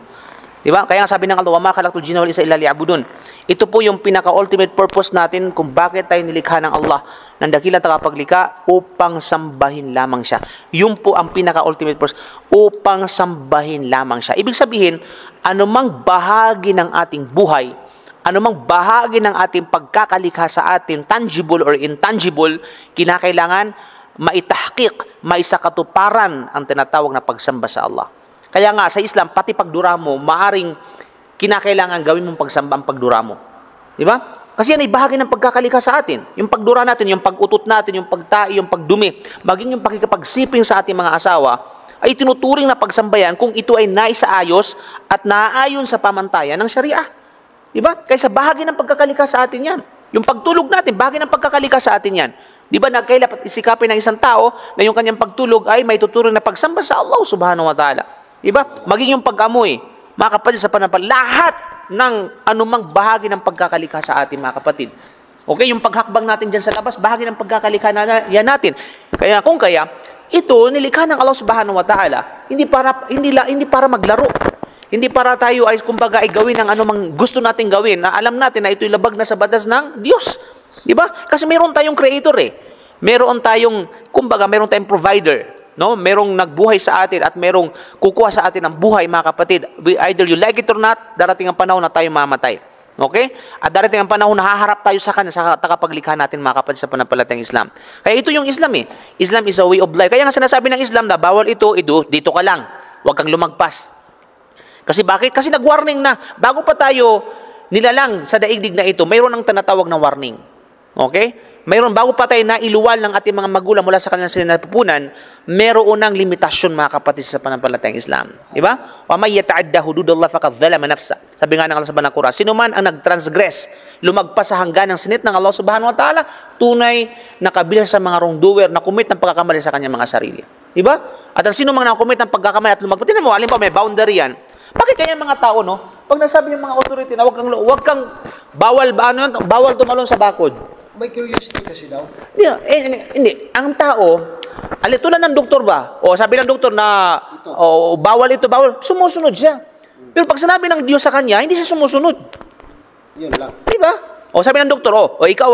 Speaker 2: Diba? Kaya nga sabi ng Allah, وَمَا خَلَقْتُ الْجِنَّ وَالْإِنسَ إِلَّا لِيَعْبُدُونِ. Ito po yung pinaka-ultimate purpose natin kung bakit tayo nilikha ng Allah ng dakilang tagapaglikha upang sambahin lamang siya. Yun po ang pinaka-ultimate purpose, upang sambahin lamang siya. Ibig sabihin, anumang bahagi ng ating buhay, anumang bahagi ng ating pagkakalikha sa atin, tangible or intangible, kinakailangan maitahqiq, maisakatuparan ang tinatawag na pagsamba sa Allah. Kaya nga sa Islam, pati pagdura mo, maaring kinakailangan gawin mong pagsamba ang pagdura mo. Di ba? Kasi yan ay bahagi ng pagkakalikha sa atin. Yung pagdura natin, yung pag-utot natin, yung pagtai, yung pagdumi, maging yung pakikipagsiping sa ating mga asawa, ay tinuturing na pagsambayan kung ito ay naisaayos at naaayon sa pamantayan ng Sharia. Diba? Kaysa bahagi ng pagkakalikha sa atin yan. Yung pagtulog natin, bahagi ng pagkakalikha sa atin yan. Diba, nagkailap at isikapin ng isang tao na yung kanyang pagtulog ay may tuturing na pagsamba sa Allah subhanahu wa ta'ala. Diba? Maging yung pag-amoy, mga kapatid, sa panapal, lahat ng anumang bahagi ng pagkakalikha sa atin, mga kapatid. Okay, yung paghakbang natin dyan sa labas, bahagi ng pagkakalikha yan natin. Kaya kung kaya, ito nilikha ng Allah subhanahu wa ta'ala, hindi para maglaro. Hindi para tayo ay kumbaga ay gawin ang anumang gusto nating gawin na alam natin na ito'y labag na sa batas ng Diyos. Di ba? Kasi meron tayong creator eh. Meron tayong, kumbaga, meron tayong provider. No? Merong nagbuhay sa atin at merong kukuha sa atin ng buhay, mga kapatid. Either you like it or not, darating ang panahon na tayo mamatay. Okay? At darating ang panahon na haharap tayo sa kanya sa tagapaglikha natin, mga kapatid, sa panampalatayang Islam. Kaya ito yung Islam eh. Islam is a way of life. Kaya nga sinasabi ng Islam na bawal ito, dito ka lang. Huwag kang lumagpas. Kasi bakit? Kasi nag-warning na. Bago pa tayo nilalang sa daigdig na ito, mayroon ang tinatawag na warning. Okay? Mayroon, bago pa tayo nailuwal ng ating mga magulang mula sa kanilang sinapupunan, mayroon ng limitasyon, mga kapatid, sa panampalatayang Islam. Diba? وَمَنْ يَتَعَدَّ حُدُودَ اللَّهِ فَقَدْ ظَلَمَ نَفْسَهُ. Sabi nga ng Allah sa Banang Quran, sino man ang nag-transgress, lumagpas sa hanggan ng sinit ng Allah subhanahu wa ta'ala, tunay na kabilang sa mga wrongdoer na commit ng pagkakamali sa kanyang mga sarili. Diba? At ang sino mang na-commit ng pagkakamali at lumagpas, tinan mo, alin pa may boundary yan. Bakit kaya mga tao, no? Pag nasabi ng mga authority na wag kang bawal tumalon sa bakod.
Speaker 1: May curiosity kasi daw.
Speaker 2: Hindi. Ang tao, tulad ng doktor ba? O sabi ng doktor na bawal ito, sumusunod siya. Pero pag sinabi ng Diyos sa kanya, hindi siya sumusunod.
Speaker 1: Yun lang.
Speaker 2: Di ba? O sabi ng doktor, ikaw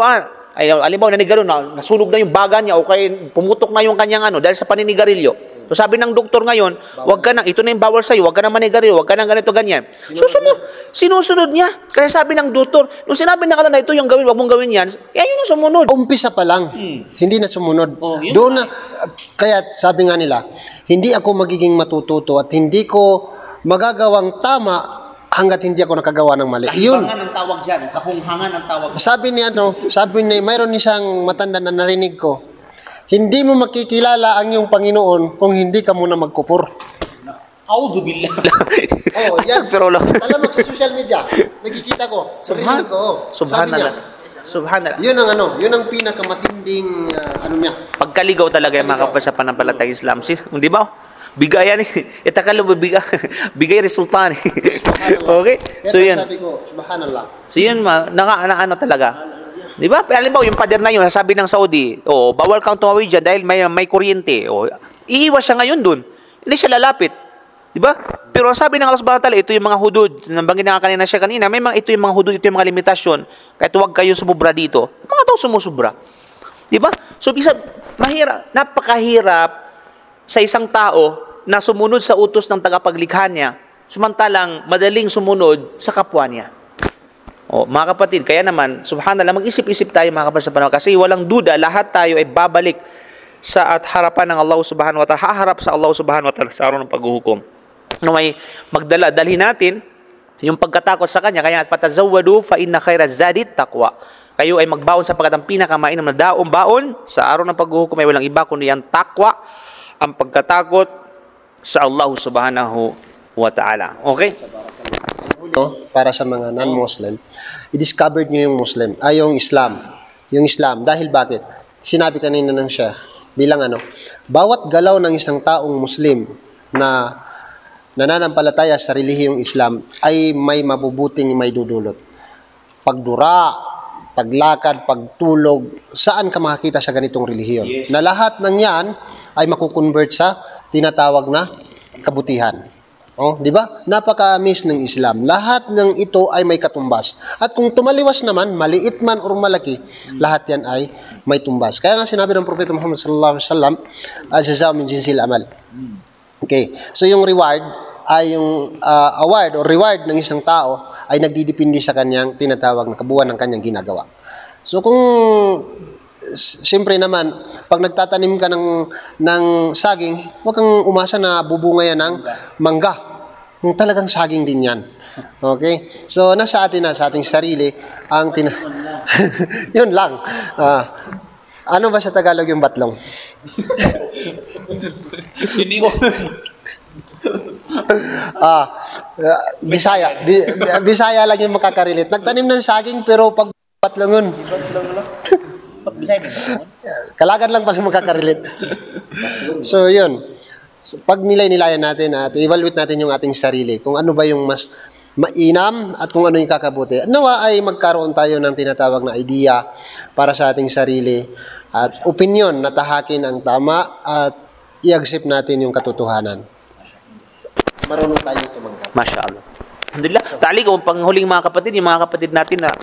Speaker 2: alimbawa nanigarilyo na nasunog na yung baga niya o kaya pumutok na yung kanyang dahil sa paninigarilyo. So sabi ng doktor ngayon, wag ka nang, ito na yung bawal sa'yo, wag ka nang manigarilyo, wag ka nang ganito, ganyan. Sinusunod niya. Kaya sabi ng doktor, nung sinabi na na ito yung gawin, wag mong gawin yan, yun ang sumunod.
Speaker 1: Umpisa pa lang, hindi na sumunod. Doon na, kaya sabi nga nila, hindi ako magiging matututo at hindi ko magagawang tama hanggat hindi ako nakagawa ng mali. Yun.
Speaker 2: Kahimbangan ang tawag dyan, kahunghangan ang tawag.
Speaker 1: Sabi ni mayroon isang matanda na narinig ko, hindi mo makikilala ang iyong Panginoon kung hindi ka muna magkupur.
Speaker 2: A'udhu billah.
Speaker 1: Yan.
Speaker 2: Astaghfirullah.
Speaker 1: Alam mo sa social media, nakikita ko. Narinig ko.
Speaker 2: Subhanallah.
Speaker 1: Yun ang pinakamatinding niya.
Speaker 2: Pagkaligaw talaga yung mga kapatid sa panampalatayang Islam. Di ba? Bigayan itakalo biga bigay resulta ni. Okay? So
Speaker 1: Kaya
Speaker 2: yun.
Speaker 1: sabi ko, subhanallah.
Speaker 2: So yun ano talaga. 'Di ba? Pero alam mo yung pader na yun, sabi ng Saudi, bawal kang tumawid diyan dahil may kuryente. Iiwas siya ngayon doon. Hindi siya lalapit. 'Di ba? Pero ang sabi ng Allah Subhanahu wa Ta'ala, ito yung mga hudud. Nabanggit na kanina siya kanina, ito yung mga hudud, ito yung mga limitasyon. Kahit huwag kayo sumubra dito. Mga tao sumusubra. 'Di ba? So napakahirap sa isang tao na sumunod sa utos ng tagapaglikha niya, samantalang madaling sumunod sa kapwa niya. Mga kapatid, kaya naman, subhanallah, mag-isip-isip tayo mga kapatid sa panahon. Kasi walang duda, lahat tayo ay babalik sa at harapan ng Allah subhanahu wa ta'ala, haharap sa Allah subhanahu wa ta'ala sa araw ng paghuhukom. May dalhin natin yung pagkatakot sa Kanya. Kaya fatazawwadu fa inna khairaz zadi taqwa. Kayo ay magbaon sapagkat ang pinakamainam na baon sa araw ng paghuhukom ay walang iba kundi ang takwa, ang pagkatakot sa Allah subhanahu wa ta'ala. Okay?
Speaker 1: Para sa mga non-Muslim, i-discovered nyo yung yung Islam. Yung Islam. Dahil bakit? Sinabi kanina ng Sheikh, bilang bawat galaw ng isang taong Muslim na nananampalataya sa relihiyong Islam ay may mabubuting may dudulot. Pagdura, paglakad, pagtulog, saan ka makakita sa ganitong relihiyon? Yes. Na lahat ng yan ay makukonvert sa tinatawag na kabutihan. Di ba? Napaka-amis ng Islam. Lahat ng ito ay may katumbas. At kung tumaliwas naman, maliit man o malaki, lahat yan ay may tumbas. Kaya nga sinabi ng Propeta Muhammad sallallahu alaihi wasallam, "Al-jazaa min jinsil amal." Okay. So yung reward ay yung award o reward ng isang tao ay nagdidepende sa kanyang tinatawag na kabuuan ng kanyang ginagawa. So kung siyempre naman, pag nagtatanim ka ng saging, huwag kang umasa na bubunga yan ng mangga. Kung talagang saging din yan. Okay? So, nasa atin sa ating sarili, yun lang. Ano ba sa Tagalog yung batlong?
Speaker 2: Hindi mo.
Speaker 1: Bisaya lang yung makakarilit. Nagtanim ng saging pero pag batlongon. Kalagan lang pala makakarilit. So, yun. So, pag nilayan natin at evaluate natin yung ating sarili, kung ano ba yung mas mainam at kung ano yung kakabuti. Nawa ay magkaroon tayo ng tinatawag na idea para sa ating sarili at opinion na tahakin ang tama at i-accept natin yung katotohanan. Marunong tayo tumanggap.
Speaker 2: Masya Allah. Alhamdulillah. Tali ko, panghuling mga kapatid, yung mga kapatid natin na,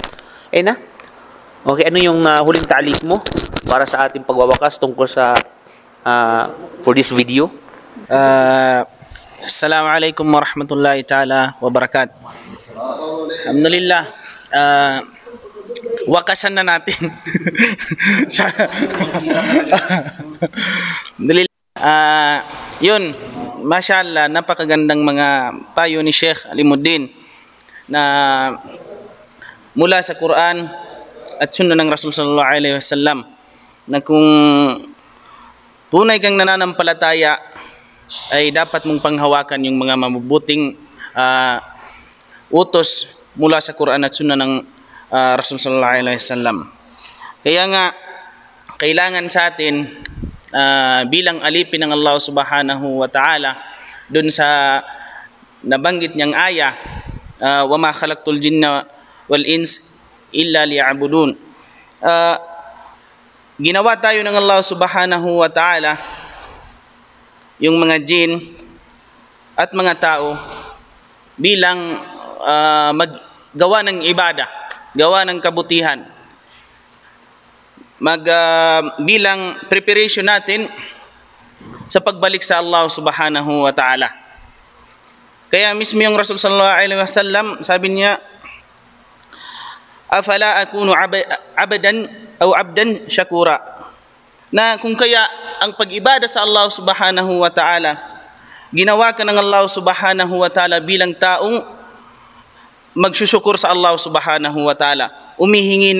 Speaker 2: okay, ano yung huling talik mo para sa ating pagwawakas tungkol sa for this video?
Speaker 3: Assalamualaikum warahmatullahi ta'ala wabarakatuh. Alhamdulillah. Wakasan na natin. Alhamdulillah. Yun, mashallah, napakagandang mga payo ni Sheikh Alimuddin na mula sa Quran at sunna ng Rasul sallallahu alaihi wasallam na kung tunay kang nananampalataya ay dapat mong panghawakan yung mga mabubuting utos mula sa Quran at sunna ng Rasul sallallahu alaihi wasallam. Kaya nga kailangan sa atin bilang alipin ng Allah subhanahu wa ta'ala dun sa nabanggit niyang aya, wa ma khalaqtul jinna wal ins illa liya'budun. Ginawa tayo ng Allah subhanahu wa ta'ala yung mga jin at mga tao bilang maggawa ng ibada, gawa ng kabutihan, bilang preparation natin sa pagbalik sa Allah subhanahu wa ta'ala. Kaya mismo yung Rasul sallallahu alaihi wasallam sabi niya, afala akunu abadan o abdan syakura, na kung kaya ang pag-ibada sa Allah subhanahu wa ta'ala ginawa ka ng Allah subhanahu wa ta'ala bilang taong magsusyukur sa Allah subhanahu wa ta'ala, umihingi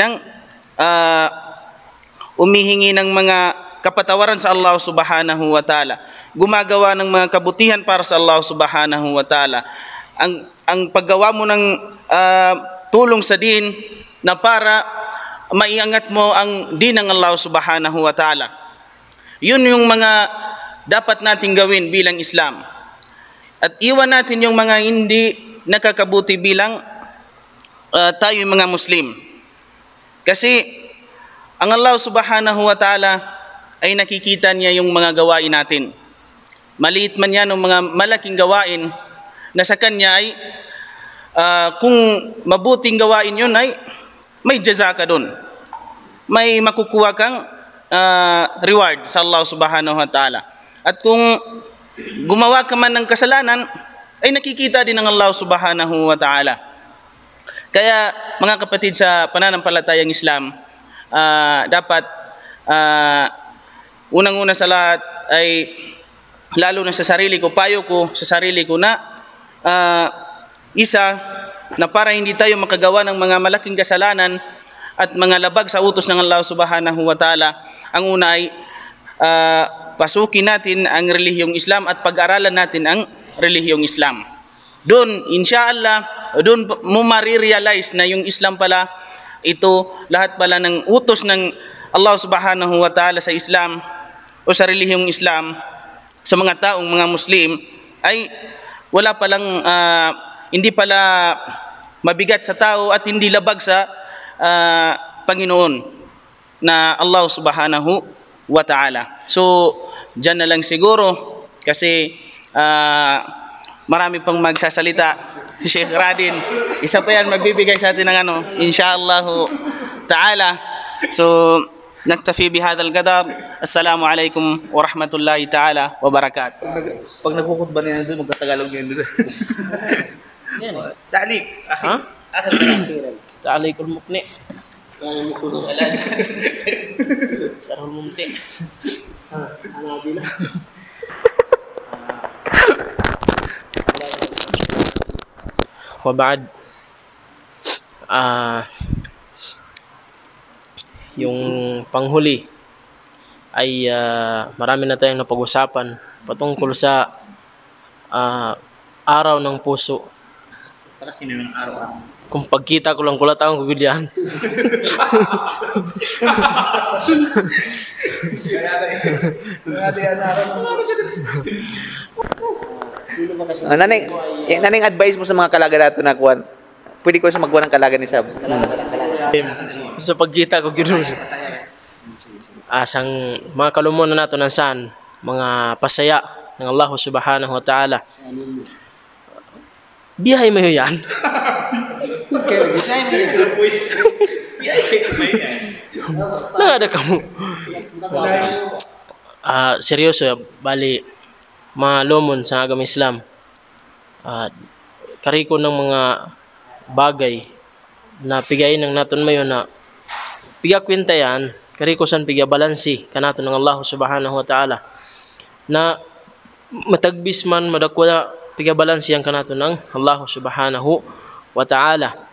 Speaker 3: ng mga kapatawaran sa Allah subhanahu wa ta'ala, gumagawa ng mga kabutihan para sa Allah subhanahu wa ta'ala, ang paggawa mo ng tulong sa din na para maiangat mo ang din ng Allah subhanahu wa ta'ala. Yun yung mga dapat nating gawin bilang Islam. At iwan natin yung mga hindi nakakabuti bilang tayo yung mga Muslim. Kasi ang Allah subhanahu wa ta'ala ay nakikita niya yung mga gawain natin. Maliit man yan o mga malaking gawain na sa Kanya ay kung mabuting gawain yun ay may jaza ka dun. May makukuha kang reward sa Allah subhanahu wa ta'ala. At kung gumawa ka man ng kasalanan, ay nakikita din ng Allah subhanahu wa ta'ala. Kaya mga kapatid sa pananampalatayang Islam, dapat unang-una sa lahat ay lalo na sa sarili ko, payo ko sa sarili ko na isa na para hindi tayo makagawa ng mga malaking kasalanan at mga labag sa utos ng Allah subhanahu wa ta'ala, ang una ay pasukin natin ang relihiyong Islam at pag-aralan natin ang relihiyong Islam. Doon, inshallah, doon mo marirealize na yung Islam pala, ito lahat pala ng utos ng Allah subhanahu wa ta'ala sa Islam o sa relihiyong Islam sa mga taong mga Muslim ay wala palang hindi pala mabigat sa tao at hindi labag sa Panginoon na Allah subhanahu wa ta'ala. So, dyan na lang siguro kasi marami pang magsasalita. Si Sheikh Radin, isa pa yan magbibigay sa atin ng inshallah ta'ala. So, naktafi bihadal qadar. Assalamu alaikum wa rahmatullahi ta'ala wa barakatuh.
Speaker 2: Pag nagkukutba niya doon, magkatagalog yun doon. Talik.
Speaker 4: Ha?
Speaker 2: Asal ka lang.
Speaker 4: Ta'alikul mukni.
Speaker 1: Kaya mo kulo.
Speaker 4: Syarhul mumti.
Speaker 1: Hanabi na.
Speaker 4: Wa ba'd, yung panghuli ay marami na tayong napag-usapan patungkol sa araw ng puso.
Speaker 2: Para sino ng araw-araw?
Speaker 4: Kung pagkita ko lang kulat akong gugulyan.
Speaker 2: Naning advice mo sa mga kalaga nato na kuan. Pwede ko sa magkuha ng kalaga ni Sab.
Speaker 4: Sa pagkita ko ginoon. Asang mga kalumunan nato ng san, mga pasaya ng Allah subhanahu wa ta'ala. Biyahe mo yan. Nagada ka mo. Seryoso, bali malumon sa agam Islam. Kariko ng mga bagay na pigayin ng naton mayon na piga kwenta yan, kariko san piga balansi kanaton ng Allah subhanahu wa ta'ala na matagbis man madakwa piga balansi ang kanaton ng Allah subhanahu wa ta'ala.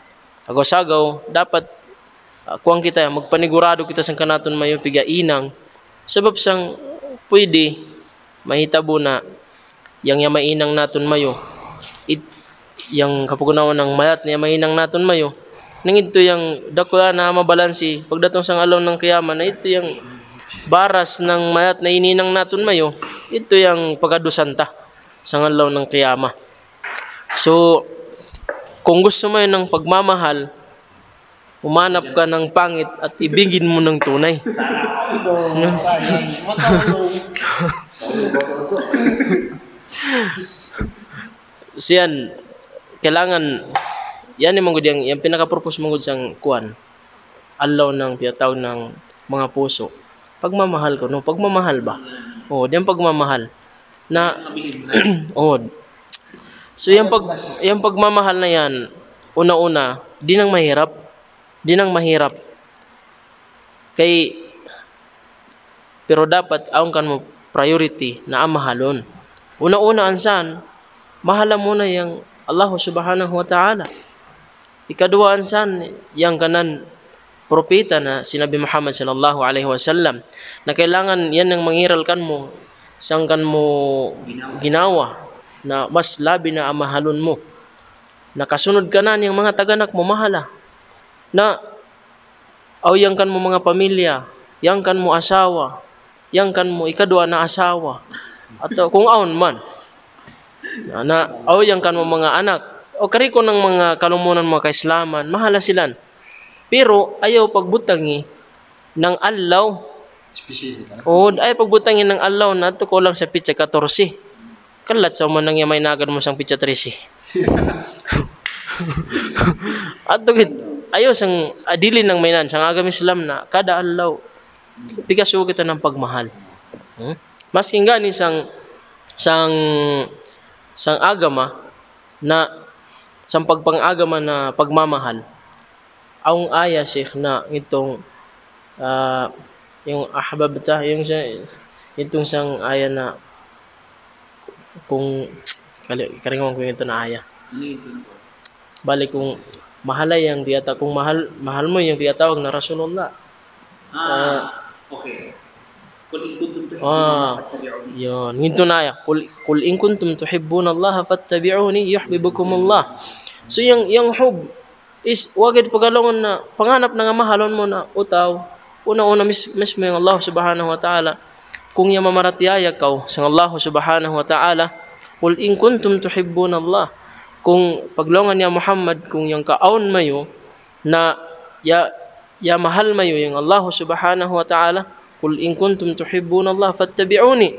Speaker 4: Agaw-sagaw dapat kuwang kita magpanigurado kita sa kanaton mayo piga inang sabab sang pwede mahitabo na yang yamainang naton mayo yang kapugunawan ng mayat niya mainang naton mayo nang ito yung dakwa na mabalansi pagdatong sang alaw ng kiyama na ito yung baras ng mayat na ininang naton mayo ito yung pagkadusanta sang alaw ng kiyama. So kung gusto mo yun ng pagmamahal, umanap ka ng pangit at ibigin mo ng tunay. Siyan, kailangan, yan yung mga yung pinaka-purpose mga sang kuan, alaw ng piyataw ng mga puso. Pagmamahal ko, no? Pagmamahal ba? Oo, diyan pagmamahal. Na, oo. So, yung pagmamahal na yan, una-una, di nang mahirap. Di nang mahirap. Pero dapat, aong kan mo priority na amahalon. Una-una, ansan, mahala muna yung Allah subhanahu wa ta'ala. Ikadua, ansan, yung kanan propeta na sinabi Muhammad sallallahu alaihi wasallam na kailangan yan ang mangiral kan mo, sang kan mo ginawa na mas labi na amahalon mo. Nakasunod ka na niyang mga taganak mo mahala. Na yang kan mo mga pamilya, yang kan mo asawa, yang kan mo ikadua na asawa. Ato kung aon man. Na awyan kan mo mga anak. O kariko ng mga kalumunan mga kaislaman, mahala silan. Pero ayaw pagbutangi ng alaw. O ay pagbutangi ng alaw na to ko lang sa pitsa 14. Kalat sa man nang yamay nagad mo sang pitsa 13. At tugid ayaw sang adili ng mainan sang agam Islam na kada alaw pikaso kita ng pagmahal. Mas gani sang agama na sang pagpangagama na pagmamahal. Ang aya Sheikh na itong yung ahbab ta yung itong sang aya na kung karingon ko ito na aya. Balik kung mahalay ang kung mahal mo yung tiyatawag na Rasulullah.
Speaker 2: Okay. Kul in kuntum tuhibbuna fattabi'uni.
Speaker 4: Yun, nginto na ya. Kul in kuntum tuhibbuna Allah fattabi'uni yuhibbukum Allah. So yung hub is wagid pagalongon na panganap na nga mahalon mo na utaw. Una-una mismo yung Allah subhanahu wa ta'ala. Kung yung mamaratiyaya ka sa Allah subhanahu wa ta'ala, kul in kuntum tuhibbuna Allah. Kung paglongan niya Muhammad, kung yung kaon mayo na ya mahal mayo yung Allah subhanahu wa ta'ala, kul in kuntum tuhibbuna Allah fattabi'uni.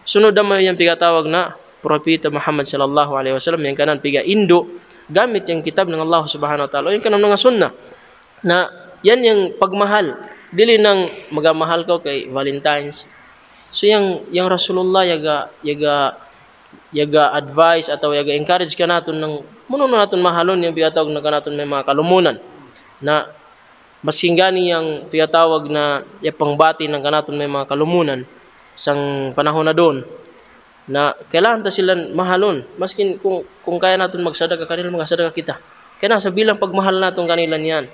Speaker 4: Sunod naman yung pigatawag na Propeta Muhammad sallallahu alaihi wasallam yang kanan piga indo gamit yung kitab ng Allah subhanahu wa ta'ala. Yung kanang mga sunnah na yan yung pagmahal. Dili nang magamahal ko kay Valentine's. So yung Rasulullah yaga advice atau yaga encourage ka naton ng muno naton mahalon yung pigatawag na kanaton may mga kalumunan na masking gani yung tiyatawag na pangbati ng kanaton may mga kalumunan sang panahon na doon na kailangan ta sila mahalon maskin kung kaya naton magsadaka kanila magsadaka kita kaya sa bilang pagmahal naton kanila niyan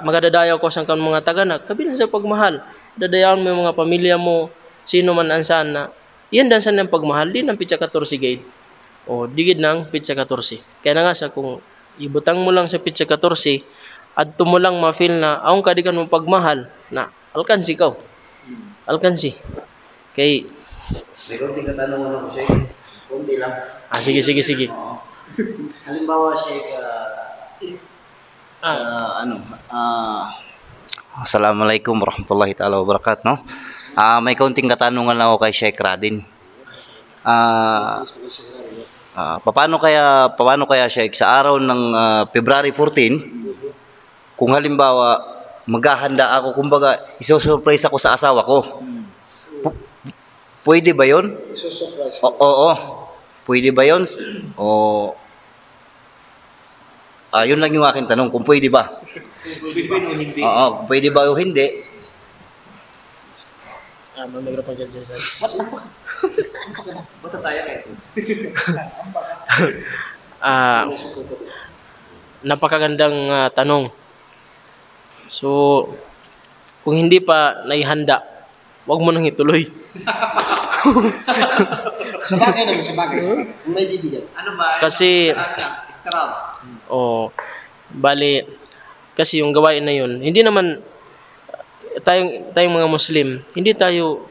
Speaker 4: magadadayaw ko sang mga taganak kabilang sa pagmahal dadayawan mo yung mga pamilya mo sino man ansan na yan dan sa ng pagmahal din ng pitsa 14 gate o digid ng pitsa 14 kaya na nga sa kung ibutang mo lang sa pitsa 14 at mo lang ma-feel na aong kadikan mo pagmahal na alkansi ka. Alkansi. Kay
Speaker 1: May konting katanungan ako, Sheikh. Konti lang.
Speaker 4: Sige.
Speaker 1: Halimbawa, Sheikh,
Speaker 5: Assalamualaikum warahmatullahi ta'ala wabarakatuh. No? May kaunting katanungan lang ako kay Sheikh Radin. Paano kaya Sheikh sa araw ng February 14 kung halimbawa maghahanda ako kumbaga iso-surprise ako sa asawa ko. Pwede ba 'yon?
Speaker 1: Iso-surprise.
Speaker 5: Oo. Pwede ba 'yon? O yun lang yung aking tanong kung pwede ba. Oo, pwede ba o hindi?
Speaker 4: Mamagro pang just.
Speaker 2: Basta tayo kayo.
Speaker 4: Napakagandang tanong. So, kung hindi pa naihanda, wag mo nang ituloy.
Speaker 1: Sa bagay. May bibigay.
Speaker 2: Ano ba?
Speaker 4: Kasi, bali, kasi yung gawain na yun, hindi naman, tayong mga Muslim, hindi tayo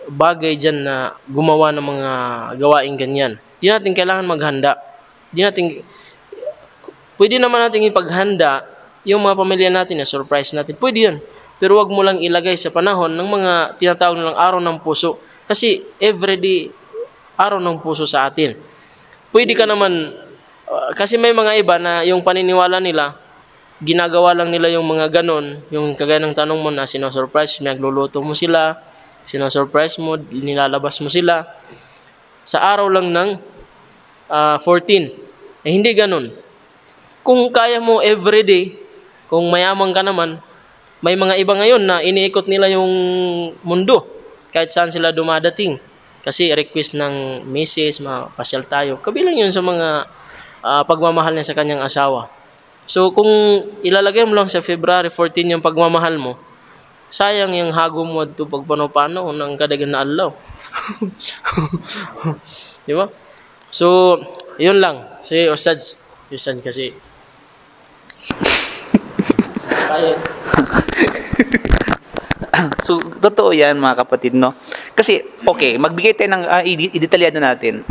Speaker 4: bagay dyan na gumawa ng mga gawain ganyan. Hindi natin kailangan maghanda. Pwede naman natin ipaghanda yung mga pamilya natin na surprise natin. Pwede yan. Pero wag mo lang ilagay sa panahon ng mga tinatawag nilang araw ng puso. Kasi everyday araw ng puso sa atin. Pwede ka naman, kasi may mga iba na yung paniniwala nila, ginagawa lang nila yung mga ganon, yung kagaya ng tanong mo na sinosurprise, nagluluto mo sila, sinosurprise mo, nilalabas mo sila. Sa araw lang ng 14. Hindi ganon. Kung kaya mo everyday, kung mayaman ka naman, may mga iba ngayon na iniikot nila yung mundo kahit saan sila dumadating. Kasi request ng misis, mapasyal tayo. Kabilang yun sa mga pagmamahal niya sa kanyang asawa. So kung ilalagay mo lang sa February 14 yung pagmamahal mo, sayang yung hago mo ito pagpano-pano ng kadagan na alaw. Di ba? So, yun lang. Si Ustadz kasi
Speaker 2: So, totoo yan mga kapatid, no? Kasi, okay, magbigay tayo ng idetalyado natin.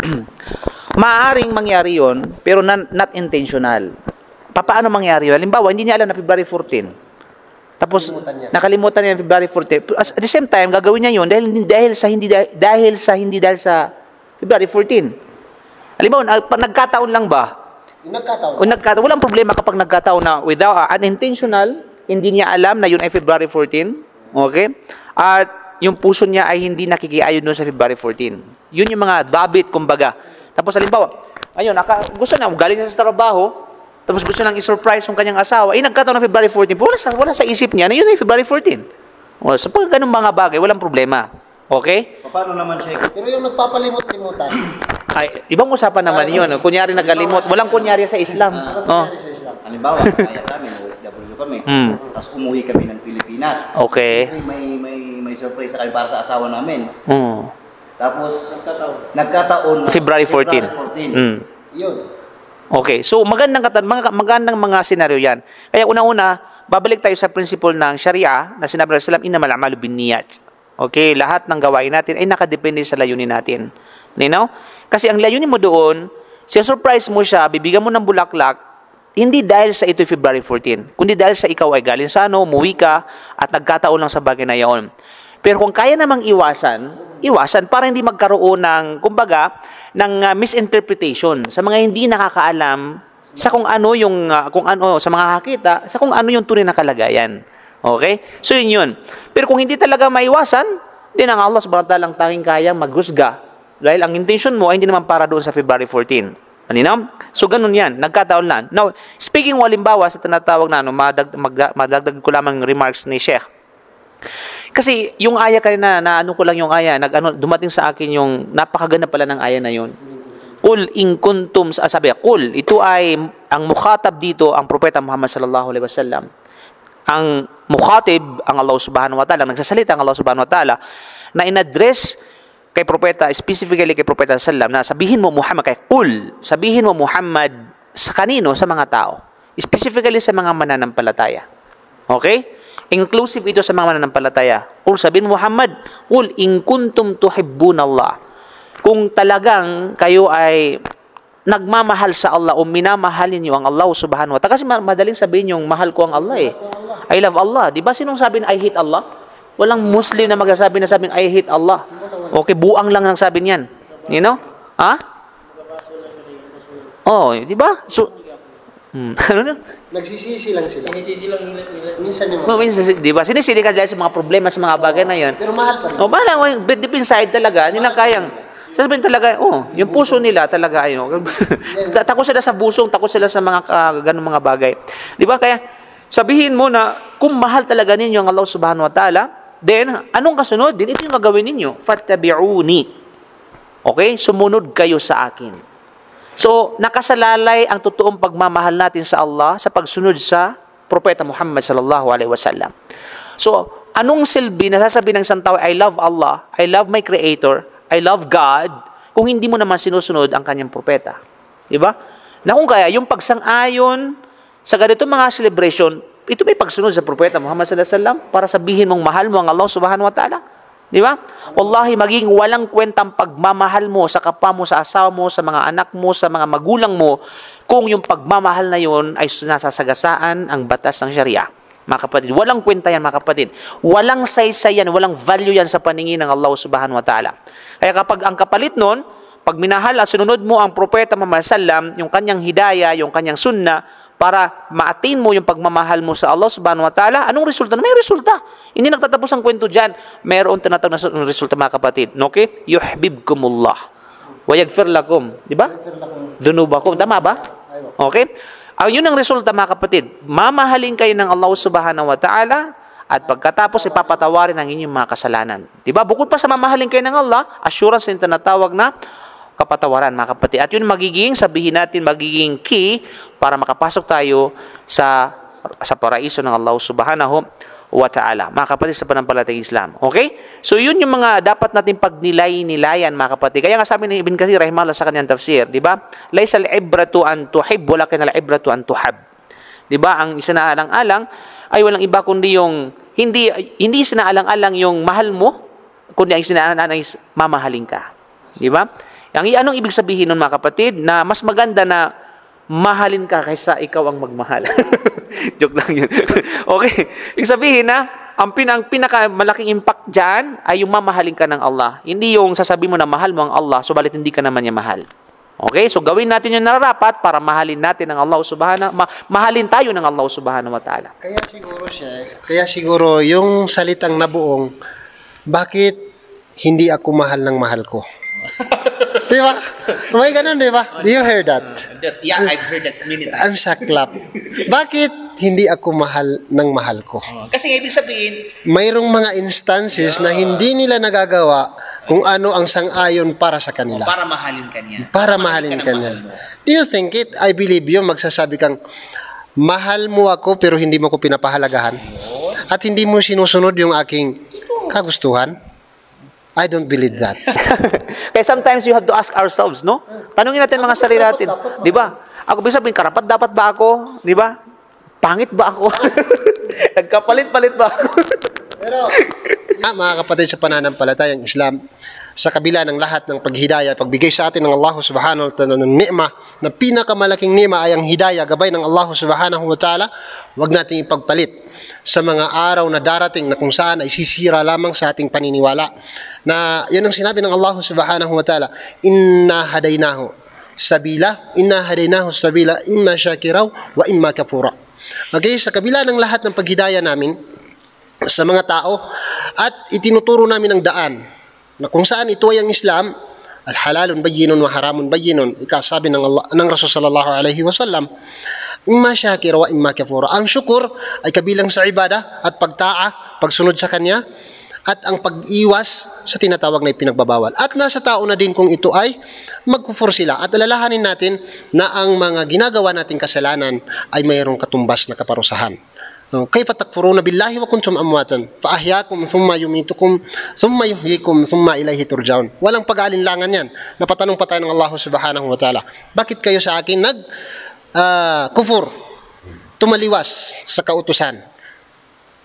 Speaker 2: Maaaring mangyari yon pero not intentional. Paano mangyari yun? Halimbawa, hindi niya alam na February 14. Tapos, nakalimutan niya February 14. At the same time, gagawin niya yun dahil sa February 14. Halimbawa, nagkataon lang ba? Nagkataon. Walang problema kapag nagkataon na without unintentional, hindi niya alam na yun ay February 14. Okay? At yung puso niya ay hindi nakikiayon doon sa February 14. Yun yung mga dabit, kumbaga. Tapos halimbawa, ayun, gusto na, galing na sa trabaho, tapos gusto nang i-surprise yung kanyang asawa, nagkataon na February 14, wala sa isip niya na yun ay February 14. O, sa pag ganung mga bagay, walang problema. Okay?
Speaker 5: Paano naman siya?
Speaker 1: Pero yung nagpapalimot-limutan,
Speaker 2: Ay, ibang usapan naman yun. Kunyari nagalimot. Walang kunyari sa Islam. Oh.
Speaker 5: Halimbawa, kaya sa amin, OFW kami. Tapos umuwi kami ng Pilipinas.
Speaker 2: Okay.
Speaker 5: Kasi may surprise kami para sa asawa namin.
Speaker 2: Mm.
Speaker 5: Tapos, nagkataon na
Speaker 2: February 14. Mm.
Speaker 1: yun.
Speaker 2: Okay. So, magandang mga senaryo yan. Kaya una-una, babalik tayo sa principle ng Sharia na sinabi ng Islam, innamal a'malu binniyat. Okay? Lahat ng gawain natin ay nakadepende sa layunin natin. You know? Kasi ang layunin mo doon, surprise mo siya, bibigyan mo ng bulaklak, hindi dahil sa ito February 14, kundi dahil sa ikaw ay galing sa umuwi ka, at nagkataon lang sa bagay na yaon. Pero kung kaya namang iwasan para hindi magkaroon ng, kumbaga, ng misinterpretation sa mga hindi nakakaalam sa kung ano sa mga hakita, sa kung ano yung tunay na kalagayan. Okay? So yun. Pero kung hindi talaga maiwasan, din ang Allah subhanahu wa ta'ala ang tanging kayang maghusga. Dahil ang intention mo ay hindi naman para doon sa February 14. Ano? So ganun yan, nagkataon lang. Now, speaking halimbawa sa tinatawag na madagdag ko lamang remarks ni Sheikh. Kasi yung aya kanina, ko lang yung aya, dumating sa akin yung napakaganda pala ng aya na yun. Qul in kuntum, sabi, qul, ito ay ang mukhatab dito, ang propeta Muhammad sallallahu alaihi wasallam. Ang mukhatib, ang Allah subhanahu wa ta'ala, nagsasalita ang Allah subhanahu wa ta'ala, na in-address kay propeta, specifically kay propeta sallam, na sabihin mo Muhammad, sabihin mo Muhammad sa kanino? Sa mga tao. Specifically sa mga mananampalataya. Okay? Inclusive ito sa mga mananampalataya. Sabihin mo Muhammad, qul in kuntum tuhibbunallah. Kung talagang kayo ay nagmamahal sa Allah o minamahalin niyo ang Allah subhanahu wa ta'ala. Kasi madaling sabihin yung mahal ko ang Allah eh. I love Allah. Di ba sinong sabi na I hate Allah? Walang Muslim na magsasabi na sabing I hate Allah. Okay, buang lang nang sabi niyan. You know? Ha? Oh, di ba? So, ano na?
Speaker 1: Nagsisisi lang sila.
Speaker 4: Sinisisi lang nila.
Speaker 1: Minsan yung
Speaker 2: Minsan, di ba? Sinisili ka dahil sa mga problema, sa mga bagay na yan.
Speaker 1: pero mahal pa rin.
Speaker 2: O, bahala, deep inside talaga, nila kayang, sasabihin talaga, yung puso nila talaga, takot sila sa busong, takot sila sa mga ganung mga bagay. Di ba? Kaya, sabihin mo na, kung mahal talaga ninyo ang Allah subhanahu wa ta'ala, then, anong kasunod? Then, ito yung gagawin ninyo. Fattabi'uni. Okay? Sumunod kayo sa akin. So, nakasalalay ang totoong pagmamahal natin sa Allah sa pagsunod sa Propeta Muhammad sallallahu alaihi wasallam. So, anong silbi na sasabihin ng isang tao, I love Allah, I love my Creator, I love God, kung hindi mo naman sinusunod ang kanyang propeta? Diba? Na kung kaya, yung pagsang-ayon sa ganito mga celebration, ito may pagsunod sa propeta Muhammad sallallahu alaihi wasallam para sabihin mong mahal mo ang Allah subhanahu wa ta'ala. Di ba? Wallahi, maging walang kwentang pagmamahal mo sa kapwa mo, sa asawa mo, sa mga anak mo, sa mga magulang mo, kung yung pagmamahal na yun ay nasasagasaan ang batas ng Sharia. Mga kapatid, walang kwenta yan, mga kapatid. Walang saysay yan, walang value yan sa paningin ng Allah subhanahu wa ta'ala. Kaya kapag ang kapalit nun, pag minahal at sununod mo ang propeta Muhammad sallallahu alaihi wasallam, yung kanyang hidayah, yung kanyang sunnah, para ma-attain mo yung pagmamahal mo sa Allah subhanahu wa ta'ala, anong resulta? May resulta. Hindi nagtatapos ang kwento dyan. Mayroon tinatawag na resulta, mga kapatid. Okay? Yuhbibkumullah. Wa yaghfir lakum. Di ba? Dunubakum. Tama ba? Okay? Yun ang resulta, mga kapatid. Mamahalin kayo ng Allah subhanahu wa ta'ala at pagkatapos ipapatawarin ang inyong mga kasalanan. Di ba? Bukod pa sa mamahalin kayo ng Allah, assurance yung tinatawag na kapatawaran, mga kapatid. At yun magiging, sabihin natin, magiging key para makapasok tayo sa paraiso ng Allah subhanahu wa ta'ala. Mga kapatid, sa panampalatayang Islam. Okay? So yun yung mga dapat natin pagnilay-nilayan, mga kapatid. Kaya nga sabi ni Ibn Kathir rahimahullah sa kanyang tafsir, di ba? Laysa al-ibratu an tuhib, walakin al-ibratu an tuhab. Di ba? Ang isinaalang-alang ay walang iba kundi yung hindi isinaalang-alang yung mahal mo, kundi ang sinanaan is mamahalin ka. Di ba? Anong ibig sabihin nun mga kapatid? Na mas maganda na mahalin ka kaysa ikaw ang magmahal. Joke lang yun. Okay. Ibig sabihin na, ang pinakamalaking impact dyan ay yung mamahalin ka ng Allah. Hindi yung sasabihin mo na mahal mo ang Allah, subalit hindi ka naman niya mahal. Okay? So gawin natin yung nararapat para mahalin natin ang Allah mahalin tayo ng Allah subhanahu wa ta'ala.
Speaker 1: Kaya siguro yung salitang nabuong, bakit hindi ako mahal ng mahal ko? Di ba? May ganun, di ba? Do you hear that?
Speaker 2: Yeah, I've heard that many times.
Speaker 1: Ang saklap. Bakit hindi ako mahal ng mahal ko?
Speaker 2: Kasi ibig sabihin,
Speaker 1: Mayroong mga instances na hindi nila nagagawa kung ano ang sang-ayon para sa kanila.
Speaker 2: para mahalin ka niya.
Speaker 1: Para mahalin ka niya. Do you think it? I believe you, magsasabi kang, mahal mo ako pero hindi mo ko pinapahalagahan. At hindi mo sinusunod yung aking kagustuhan. I don't believe that.
Speaker 2: Kaya sometimes you have to ask ourselves, no? Tanungin natin mga sarili natin. Di ba? Ako bisa sabihin, karapat dapat ba ako? Di ba? Pangit ba ako? Nagkapalit-palit ba ako?
Speaker 1: Pero, mga kapatid sa pananampalatayang Islam, sa kabila ng lahat ng paghidaya, pagbigay sa atin ng Allah subhanahu wa ta'ala ng ni'ma, na pinakamalaking ni'ma ay ang hidayah, gabay ng Allah subhanahu wa ta'ala, huwag natin ipagpalit sa mga araw na darating na kung saan ay sisira lamang sa ating paniniwala. Na yan ang sinabi ng Allah subhanahu wa ta'ala, inna hadaynahu sabila, imma syakiraw wa imma kafura. Okay, sa kabila ng lahat ng paghidaya namin sa mga tao at itinuturo namin ang daan na kung saan ito ay ang Islam, al-halalun bayyinun wa haramun bayyinun, ikasabi ng Allah, ng Rasul sallallahu alaihi wasallam, imma syakira wa imma kafura. Ang syukur ay kabilang sa ibada at pagtaa, pagsunod sa Kanya, at ang pag-iwas sa tinatawag na ipinagbabawal. At nasa tao na din kung ito ay magkufur sila. At alalahanin natin na ang mga ginagawa nating kasalanan ay mayroong katumbas na kaparusahan. Kayfa takfuruna billahi wa kuntum amwatan fa ahyaakum thumma yumitukum thumma yuhyikum thumma ilayhi turja'un. Walang pag-aalinlangan yan. Napatanong pa tayo ng Allah subhanahu wa ta'ala, bakit kayo sa akin kufur, tumaliwas sa kautusan?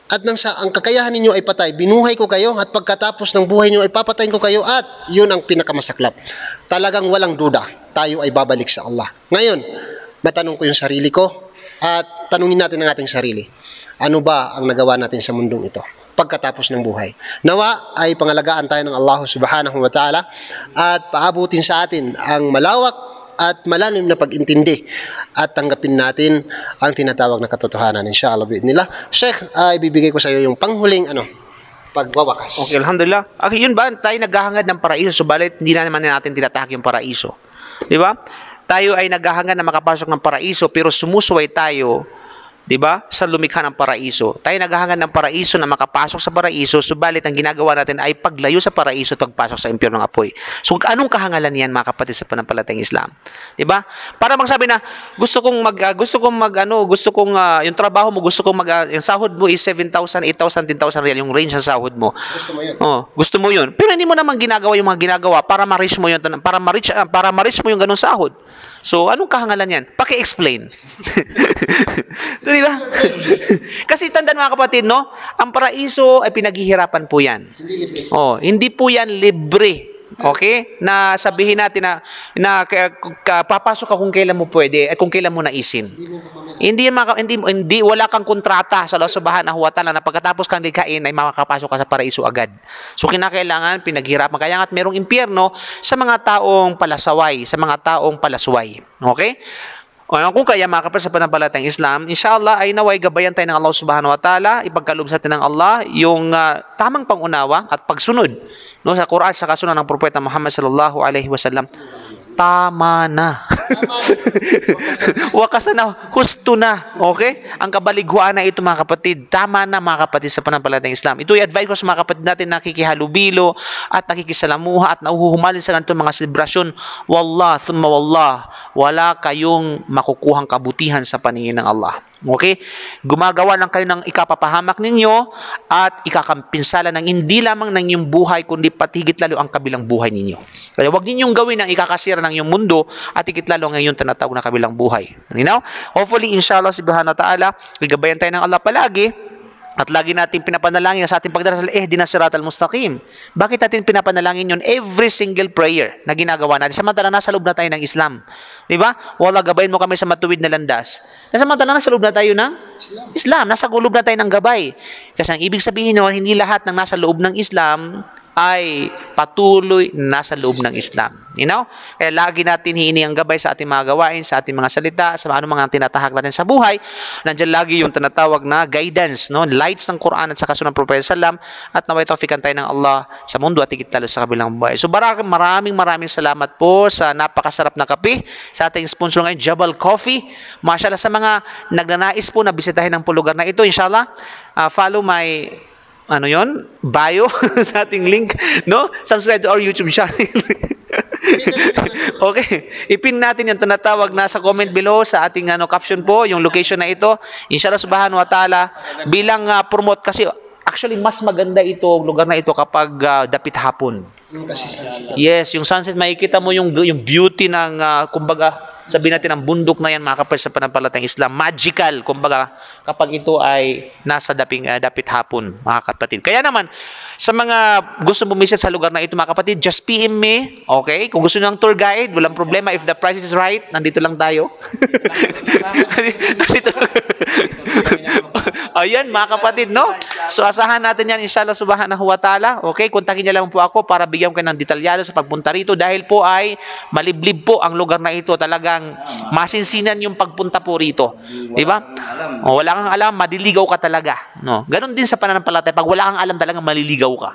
Speaker 1: At nang ang kakayahan ninyo ay patay, binuhay ko kayo at pagkatapos ng buhay niyo ay papatayin ko kayo, at yun ang pinakamasaklap. Talagang walang duda, tayo ay babalik sa Allah. Ngayon, matanong ko yung sarili ko at tanungin natin ang ating sarili. Ano ba ang nagawa natin sa mundong ito pagkatapos ng buhay? Nawa ay pangalagaan tayo ng Allah subhanahu wa ta'ala at paabutin sa atin ang malawak at malalim na pag-intindi at tanggapin natin ang tinatawag na katotohanan. Inshallah bi'idnillah. Sheikh, ibibigay ko sa iyo yung panghuling pagwawakas.
Speaker 2: Okay, alhamdulillah. Okay, yun ba? Tayo naghahangad ng paraiso, subalit hindi na naman natin tinatahak yung paraiso. Di ba? Tayo ay naghahangad na makapasok ng paraiso, pero sumusuway tayo, di ba, sa lumikha ng paraiso. Tayo naghahangad ng paraiso na makapasok sa paraiso, subalit ang ginagawa natin ay paglayo sa paraiso at pagpasok sa impyerno ng apoy. So, anong kahangalan yan, mga kapatid sa pananampalatayang Islam? Di ba? Para magsabi na, yung trabaho mo, yung sahod mo is 7,000, 8,000, 10,000 real, yung range ng sahod mo. Gusto mo yun. Pero hindi mo naman ginagawa yung mga ginagawa para ma-reach mo yun, para ma-reach mo yung ganung sahod. So, anong kahangalan yan? Paki-explain. Di ba? Kasi tandaan mga kapatid, no? Ang paraiso ay pinaghihirapan po yan. Hindi po yan libre. Okay? Na sabihin natin na papasok ka kung kailan mo pwede at kung kailan mo naisin. Hindi wala kang kontrata sa Allah subhanahu wa ta'ala na pagkatapos kang likhain ay makakapasok ka sa paraiso agad. So kinakailangan pinaghirapan, kaya nga't merong impyerno sa mga taong palasaway, sa mga taong palasway. Okay? Kung kaya mga kapatid sa pananampalatayang Islam, inshallah ay naway gabayan tayo ng Allah subhanahu wa ta'ala, ipagkaloob sa atin ng Allah yung tamang pangunawa at pagsunod, no, sa Quran sa kasunod ng Propeta Muhammad sallallahu alaihi wasallam. Tama na. Wakas na, husto na. Okay? Ang kabalighuan na ito mga kapatid. Tama na mga kapatid sa pananampalatayang Islam. Ito i-advise ko sa mga kapatid natin na nakikihalubilo at nakikisalamuha at nauhuhumalin sa ganitong mga selebrasyon. Wallah, thumma wallah, wala kayong makukuhang kabutihan sa paningin ng Allah. Okay? Gumagawa lang kayo ng ikapapahamak ninyo at ikakampinsala ng hindi lamang ng inyong buhay, kundi pati higit lalo ang kabilang buhay ninyo. Kaya huwag ninyong gawin ang ikakasira ng iyong mundo at higit lalo ang iyong tinatawag na kabilang buhay. Hopefully, inshallah subhanahu wa ta'ala, igabayan tayo ng Allah palagi At lagi natin pinapanalangin sa ating pagdarasal, ihdinas siratal mustaqim. Bakit natin pinapanalangin yun? Every single prayer na ginagawa natin. Samantala, nasa loob na tayo ng Islam. Di ba? Wala, gabayin mo kami sa matuwid na landas. Samantala, nasa loob na tayo ng Islam. Nasa loob na tayo ng gabay. Kasi ang ibig sabihin nun, hindi lahat ng nasa loob ng Islam ay patuloy nasa loob ng Islam. You know? Kaya lagi natin hihingi ang gabay sa ating mga gawain, sa ating mga salita, sa ano mga tinatahak natin sa buhay. Nandiyan lagi yung tinatawag na guidance, no? Lights ng Quran at sa kasunod ng Prophet Sallam, at naway tawfikan tayo ng Allah sa mundo at higit lalo sa kabilang buhay. So maraming salamat po sa napakasarap na kape sa ating sponsor ngayon, Jabal Coffee. Mashallah, sa mga nagnanais po na bisitahin ang lugar na ito, inshallah, follow my bio sa ating link, no? Subscribe to our YouTube channel. Okay, ipin natin yung tinatawag na sa comment below sa ating caption po, yung location na ito. Inshallah subhanahu wa ta'ala, bilang promote, kasi actually mas maganda ito, lugar na ito kapag dapit hapon. Yes, yung sunset, makikita mo yung beauty ng kumbaga, sabihin natin ang bundok na yan, mga kapatid sa panampalatayang Islam, magical, kumbaga, kapag ito ay nasa dapit hapon, mga kapatid. Kaya naman, sa mga gusto bumisit sa lugar na ito, mga kapatid, just PM me, okay? Kung gusto nyo ng tour guide, walang problema, if the price is right, nandito lang tayo. Ayan, mga kapatid, no? So, asahan natin yan, inshallah subhanahu wa ta'ala. Okay, kontakin niyo lang po ako para bigyan ko kayo ng detalyado sa pagpunta rito, dahil po ay maliblib po ang lugar na ito. Talagang masinsinan yung pagpunta po rito. Diba? O, wala kang alam, maliligaw ka talaga. No? Ganon din sa pananampalataya. Pag wala kang alam, talagang maliligaw ka.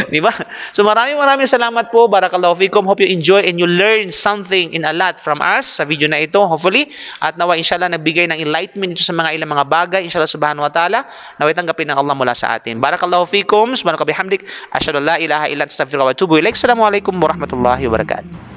Speaker 2: Diba? So, maraming salamat po. Barakallahu fikum. Hope you enjoy and you learn something in a lot from us sa video na ito, hopefully. At nawa, inshallah, nagbigay ng enlightenment ito sa mga ilang mga bagay. Inshallah subhanahu wa ta'ala, naway tanggapin ng Allah mula sa atin. Barakallahu fikum. Subhanahu wa bihamdik. Asyhadu an la ilaha illa anta astaghfiruka wa atubu ilaik. Assalamualaikum warahmatullahi wabarakatuh.